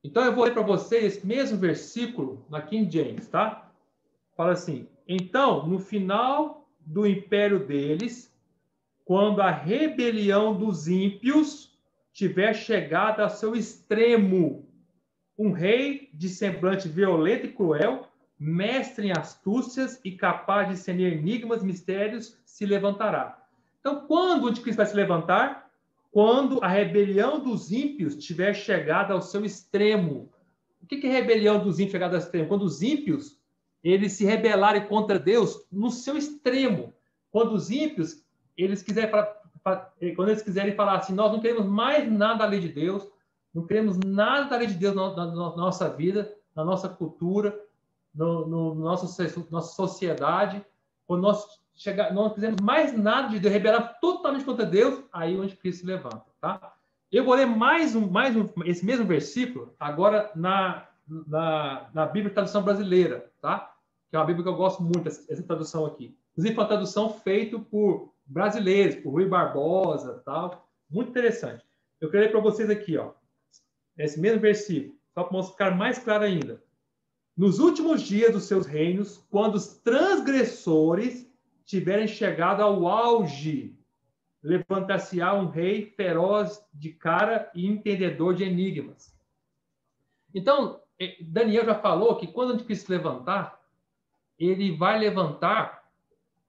Então, eu vou ler para vocês esse mesmo versículo na King James, tá? Fala assim: então, no final do império deles, quando a rebelião dos ímpios tiver chegado ao seu extremo, um rei de semblante violento e cruel, mestre em astúcias e capaz de discernir enigmas, mistérios, se levantará. Então, quando o anticristo vai se levantar? Quando a rebelião dos ímpios tiver chegado ao seu extremo. O que é rebelião dos ímpios chegada ao extremo? Quando os ímpios eles se rebelarem contra Deus no seu extremo. Quando os ímpios quando eles quiserem falar assim: nós não queremos mais nada da lei de Deus, não queremos nada da lei de Deus na nossa vida, na nossa cultura, na nossa sociedade. Quando nós não fizemos mais nada de Deus, rebelar totalmente contra Deus, aí o anticristo se levanta, tá? Eu vou ler esse mesmo versículo agora na Bíblia Tradução Brasileira, tá? Que é uma Bíblia que eu gosto muito, essa tradução aqui. Inclusive, foi uma tradução feita por brasileiros, por Rui Barbosa, tal. Muito interessante. Eu quero ler para vocês aqui, ó, esse mesmo versículo. só para ficar mais claro ainda. Nos últimos dias dos seus reinos, quando os transgressores tiverem chegado ao auge, levantar-se-á um rei feroz de cara e entendedor de enigmas. Então, Daniel já falou que quando o anticristo se levantar, ele vai levantar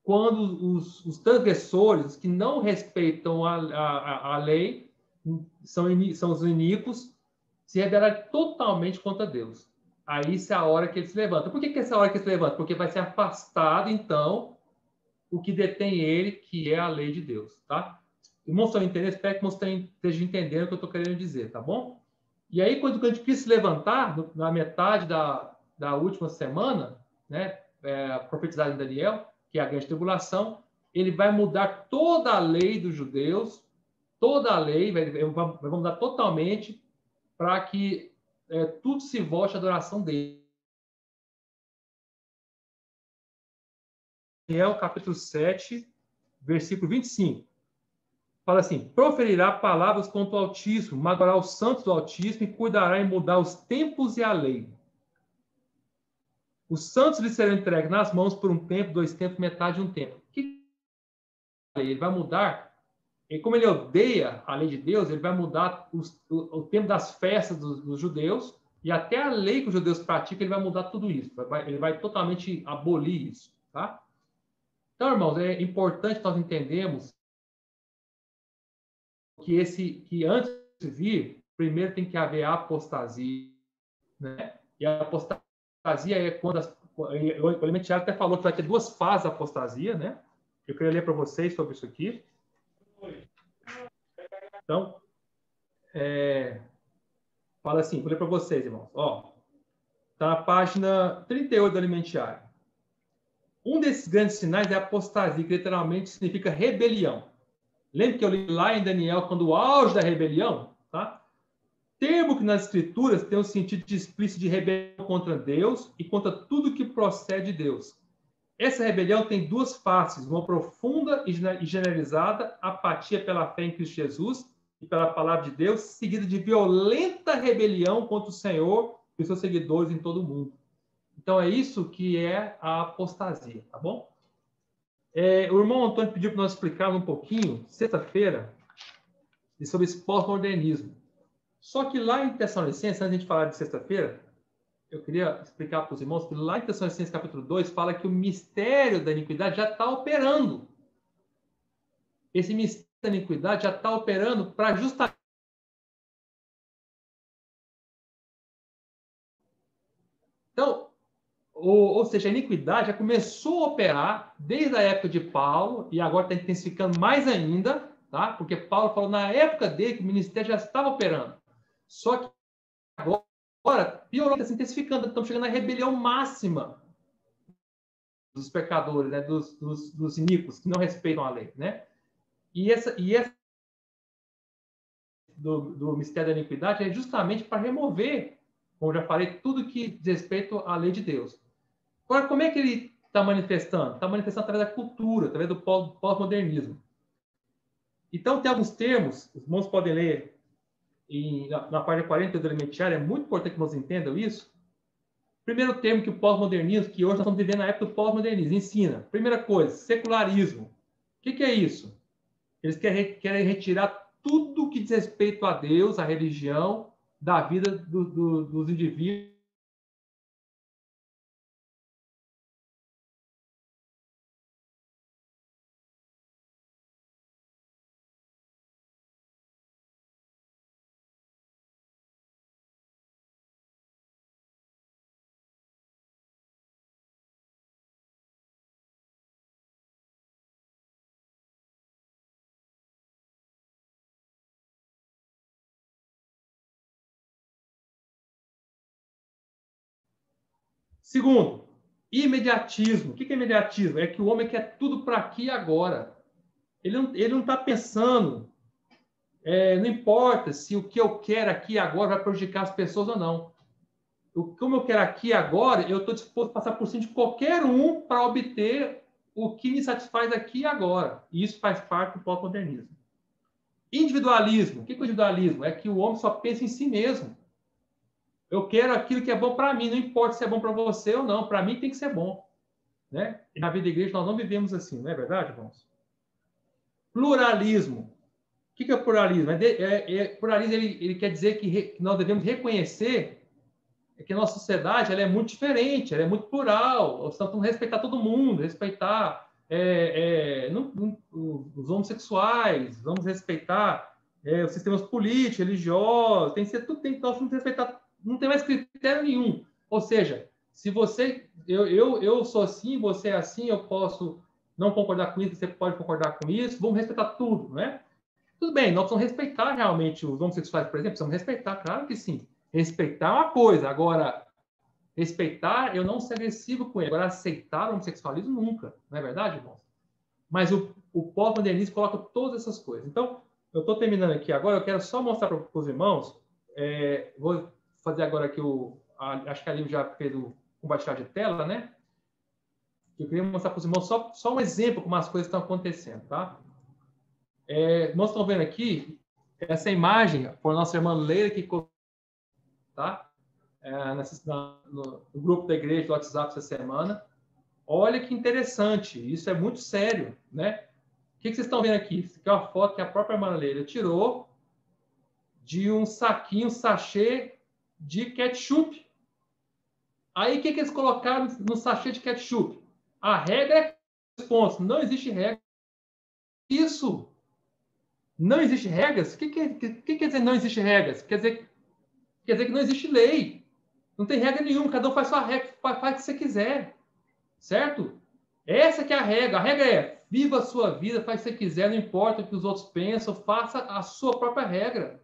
quando os transgressores, que não respeitam a lei, são os iníquos, se rebelarem totalmente contra Deus. Aí isso é a hora que ele se levanta. Por que essa hora que ele se levanta? Porque vai ser afastado, então, o que detém ele, que é a lei de Deus, tá? Irmãos, estão entendendo? Espero que vocês estejam entendendo o que eu estou querendo dizer, tá bom? E aí, quando o anticristo se levantar, na metade da última semana, né, profetizado em Daniel, que é a grande tribulação, ele vai mudar toda a lei dos judeus, toda a lei, vai mudar totalmente para que tudo se volte à adoração dele. Daniel, capítulo 7, versículo 25. Fala assim: proferirá palavras contra o Altíssimo, magoará os santos do Altíssimo e cuidará em mudar os tempos e a lei. Os santos lhe serão entregues nas mãos por um tempo, 2 tempos, metade de um tempo. O que ele vai mudar? E como ele odeia a lei de Deus, ele vai mudar o tempo das festas dos judeus e até a lei que os judeus praticam, ele vai mudar tudo isso. Ele vai totalmente abolir isso, tá? Então, irmãos, é importante nós entendermos que antes de vir, primeiro tem que haver a apostasia, né? E a apostasia é quando o Elementiário até falou que vai ter 2 fases da apostasia, né? Eu queria ler para vocês sobre isso aqui. Então, fala assim, vou ler para vocês, irmãos. Ó, está na página 38 do Elementiário. Um desses grandes sinais é a apostasia, que literalmente significa rebelião. Lembra que eu li lá em Daniel, quando o auge da rebelião, tá? Termo que nas Escrituras tem o sentido de explícito de rebelião contra Deus e contra tudo que procede de Deus. Essa rebelião tem 2 faces, uma profunda e generalizada apatia pela fé em Cristo Jesus e pela palavra de Deus, seguida de violenta rebelião contra o Senhor e seus seguidores em todo o mundo. Então, é isso que é a apostasia, tá bom? O irmão Antônio pediu para nós explicarmos um pouquinho, sexta-feira, sobre esse pós-modernismo. Só que lá em Tessalonicenses, antes de a gente falar de sexta-feira, eu queria explicar para os irmãos que lá em Tessalonicenses capítulo 2 fala que o mistério da iniquidade já está operando. Esse mistério da iniquidade já está operando para justamente... Então, ou seja, a iniquidade já começou a operar desde a época de Paulo e agora está intensificando mais ainda, tá? Porque Paulo falou na época dele que o ministério já estava operando. Só que agora, piorou, está se intensificando, estamos chegando à rebelião máxima dos pecadores, né? dos iníquos, que não respeitam a lei, né? E essa do mistério da iniquidade é justamente para remover, como já falei, tudo que diz respeito à lei de Deus. Agora, como é que ele está manifestando? Está manifestando através da cultura, através do pós-modernismo. Então, tem alguns termos, os irmãos podem ler na página 40 do Elementiário, é muito importante que nós entendam isso. Primeiro termo que o pós-modernismo, que hoje nós estamos vivendo na época do pós-modernismo, ensina. Primeira coisa, secularismo. O que é isso? Eles querem retirar tudo que diz respeito a Deus, a religião, da vida dos indivíduos. Segundo, imediatismo. O que é imediatismo? É que o homem quer tudo para aqui e agora. Ele não está pensando, não importa se o que eu quero aqui e agora vai prejudicar as pessoas ou não. Como eu quero aqui e agora, eu estou disposto a passar por cima de qualquer um para obter o que me satisfaz aqui e agora. E isso faz parte do pós-modernismo. Individualismo. O que é o individualismo? É que o homem só pensa em si mesmo. Eu quero aquilo que é bom para mim, não importa se é bom para você ou não, para mim tem que ser bom. Né? E na vida da igreja nós não vivemos assim, não é verdade, irmãos? Pluralismo. O que é pluralismo? Pluralismo ele quer dizer que nós devemos reconhecer que a nossa sociedade ela é muito diferente, ela é muito plural, nós precisamos respeitar todo mundo, respeitar os homossexuais, vamos respeitar os sistemas políticos, religiosos, tem que ser tudo, nós temos que respeitar, não tem mais critério nenhum. Ou seja, se você, eu sou assim, você é assim, eu posso não concordar com isso, você pode concordar com isso, vamos respeitar tudo, né? Tudo bem, nós precisamos respeitar realmente os homossexuais, por exemplo, precisamos respeitar, claro que sim. Respeitar é uma coisa, agora, respeitar, eu não ser agressivo com ele. Agora, aceitar o homossexualismo, nunca. Não é verdade, irmãos? Mas o pós-modernismo coloca todas essas coisas. Então, eu estou terminando aqui agora, eu quero só mostrar para os irmãos, vou fazer agora aqui acho que a Lívia já fez o compartilhar de tela, né? Eu queria mostrar para os irmãos só um exemplo como as coisas estão acontecendo, tá? Nós estamos vendo aqui essa imagem por nossa irmã Leila, que tá? No grupo da igreja do WhatsApp essa semana. Olha que interessante, isso é muito sério, né? O que vocês estão vendo aqui? Isso aqui é uma foto que a própria irmã Leila tirou de um sachê de ketchup. Aí, o que eles colocaram no sachê de ketchup? A regra é pontos. Não existe regra. Isso. Não existe regras? O que quer dizer não existe regras? Quer dizer que não existe lei. Não tem regra nenhuma. Cada um faz sua regra, faz o que você quiser. Certo? Essa que é a regra. A regra é viva a sua vida, faz o que você quiser, não importa o que os outros pensam, faça a sua própria regra.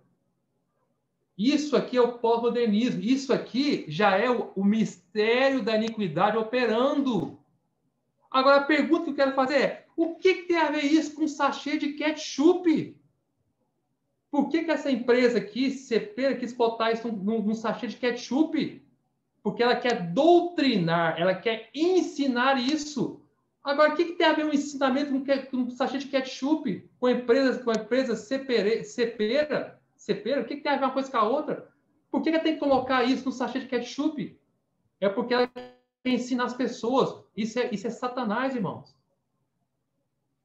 Isso aqui é o pós-modernismo. Isso aqui já é o mistério da iniquidade operando. Agora, a pergunta que eu quero fazer é: o que tem a ver isso com um sachê de ketchup? Por que essa empresa aqui, Cepera, quis botar isso num sachê de ketchup? Porque ela quer doutrinar, ela quer ensinar isso. Agora, o que tem a ver um ensinamento com um sachê de ketchup? Com a empresa Cepera? O que tem a ver uma coisa com a outra? Por que ela tem que colocar isso no sachê de ketchup? É porque ela quer ensinar as pessoas. Isso é Satanás, irmãos.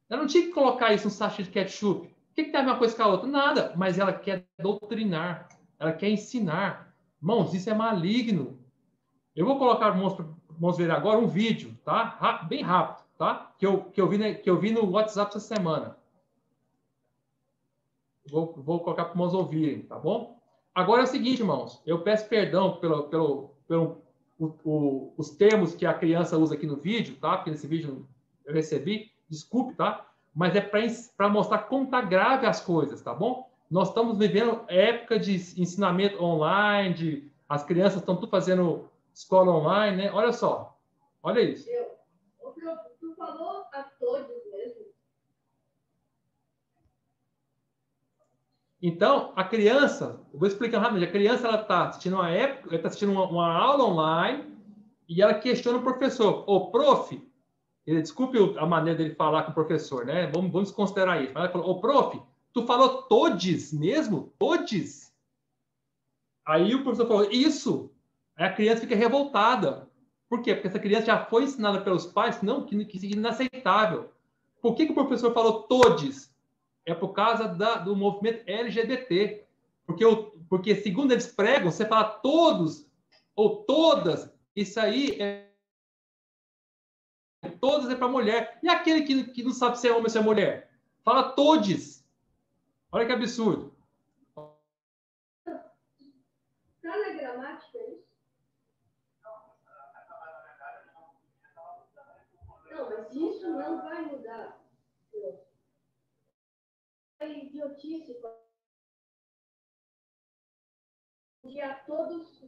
Ela não tinha que colocar isso no sachê de ketchup. O que tem a ver uma coisa com a outra? Nada. Mas ela quer doutrinar. Ela quer ensinar. Irmãos, isso é maligno. Eu vou colocar, vamos ver agora um vídeo, tá? Bem rápido, tá? Que eu vi no WhatsApp essa semana. Vou colocar para os irmãos ouvirem, tá bom? Agora é o seguinte, irmãos. Eu peço perdão os termos que a criança usa aqui no vídeo, tá? Porque nesse vídeo eu recebi. Desculpe, tá? Mas é para mostrar como tá grave as coisas, tá bom? Nós estamos vivendo época de ensinamento online, as crianças estão tudo fazendo escola online, né? Olha só. Olha isso. Tu falou a todos mesmo. Então, a criança, eu vou explicar rapidamente, a criança ela está assistindo uma aula online e ela questiona o professor. Ô, prof, desculpe a maneira dele falar com o professor, né? Vamos considerar isso. Mas ela falou, ô, prof, tu falou todes mesmo? Todes? Aí o professor falou, isso. Aí a criança fica revoltada. Por quê? Porque essa criança já foi ensinada pelos pais que é inaceitável. Por que o professor falou todes? É por causa do movimento LGBT. Porque, segundo eles pregam, você fala todos ou todas, isso aí todas é para mulher. E aquele que não sabe se é homem ou se é mulher? Fala todes. Olha que absurdo. Tá na gramática isso? Não, mas isso não vai mudar. É idiotice. A todos.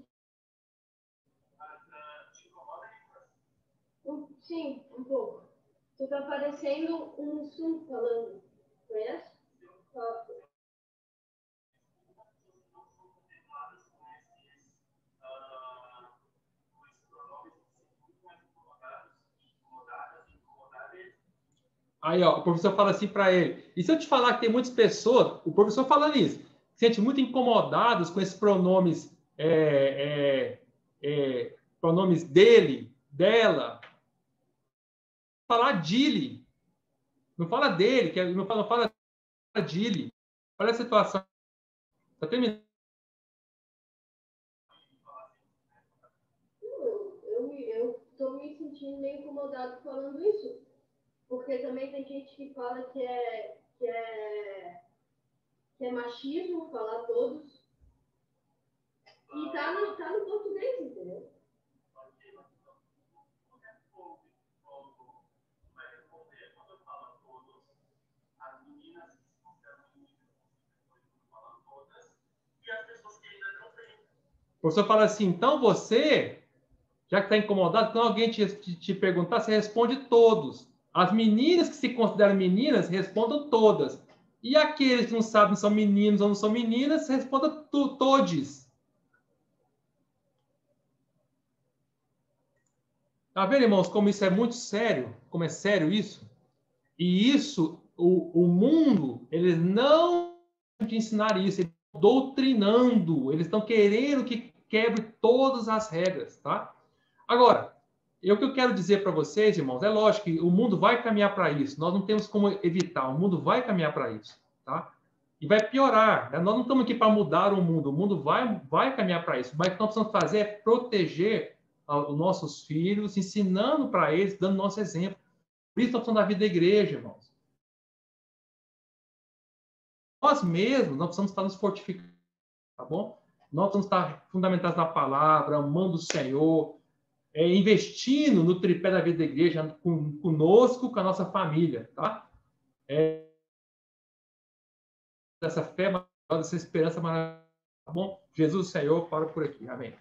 Sim, um pouco. Tu tá parecendo um Sum falando. Conhece? Aí, ó, o professor fala assim para ele. E se eu te falar que tem muitas pessoas, o professor falando isso, se sente muito incomodados com esses pronomes pronomes dele, dela. Falar dele. Não fala dele, não fala dele. Olha a situação. Está terminando. Eu estou me sentindo meio incomodado falando isso. Porque também tem gente que fala que é machismo falar todos. E tá no português, entendeu? O professor fala assim, então você, já que está incomodado, quando alguém te perguntar, você responde todos. As meninas que se consideram meninas, respondam todas. E aqueles que não sabem se são meninos ou não são meninas, respondam todes. Tá vendo, irmãos, como isso é muito sério? Como é sério isso? E isso, o mundo, eles não te ensinar isso, eles estão doutrinando, eles estão querendo que quebre todas as regras, tá? Agora, o que eu quero dizer para vocês, irmãos, é lógico que o mundo vai caminhar para isso, nós não temos como evitar, o mundo vai caminhar para isso, tá? E vai piorar, né? Nós não estamos aqui para mudar o mundo vai caminhar para isso, mas o que nós precisamos fazer é proteger os nossos filhos, ensinando para eles, dando nosso exemplo. Por isso nós precisamos da vida da igreja, irmãos. Nós mesmos, nós precisamos estar nos fortificando, tá bom? Nós precisamos estar fundamentados na palavra, amando o Senhor, investindo no tripé da vida da igreja, conosco, com a nossa família, tá? Essa fé maravilhosa, essa esperança maravilhosa, tá bom? Jesus, Senhor, para por aqui. Amém.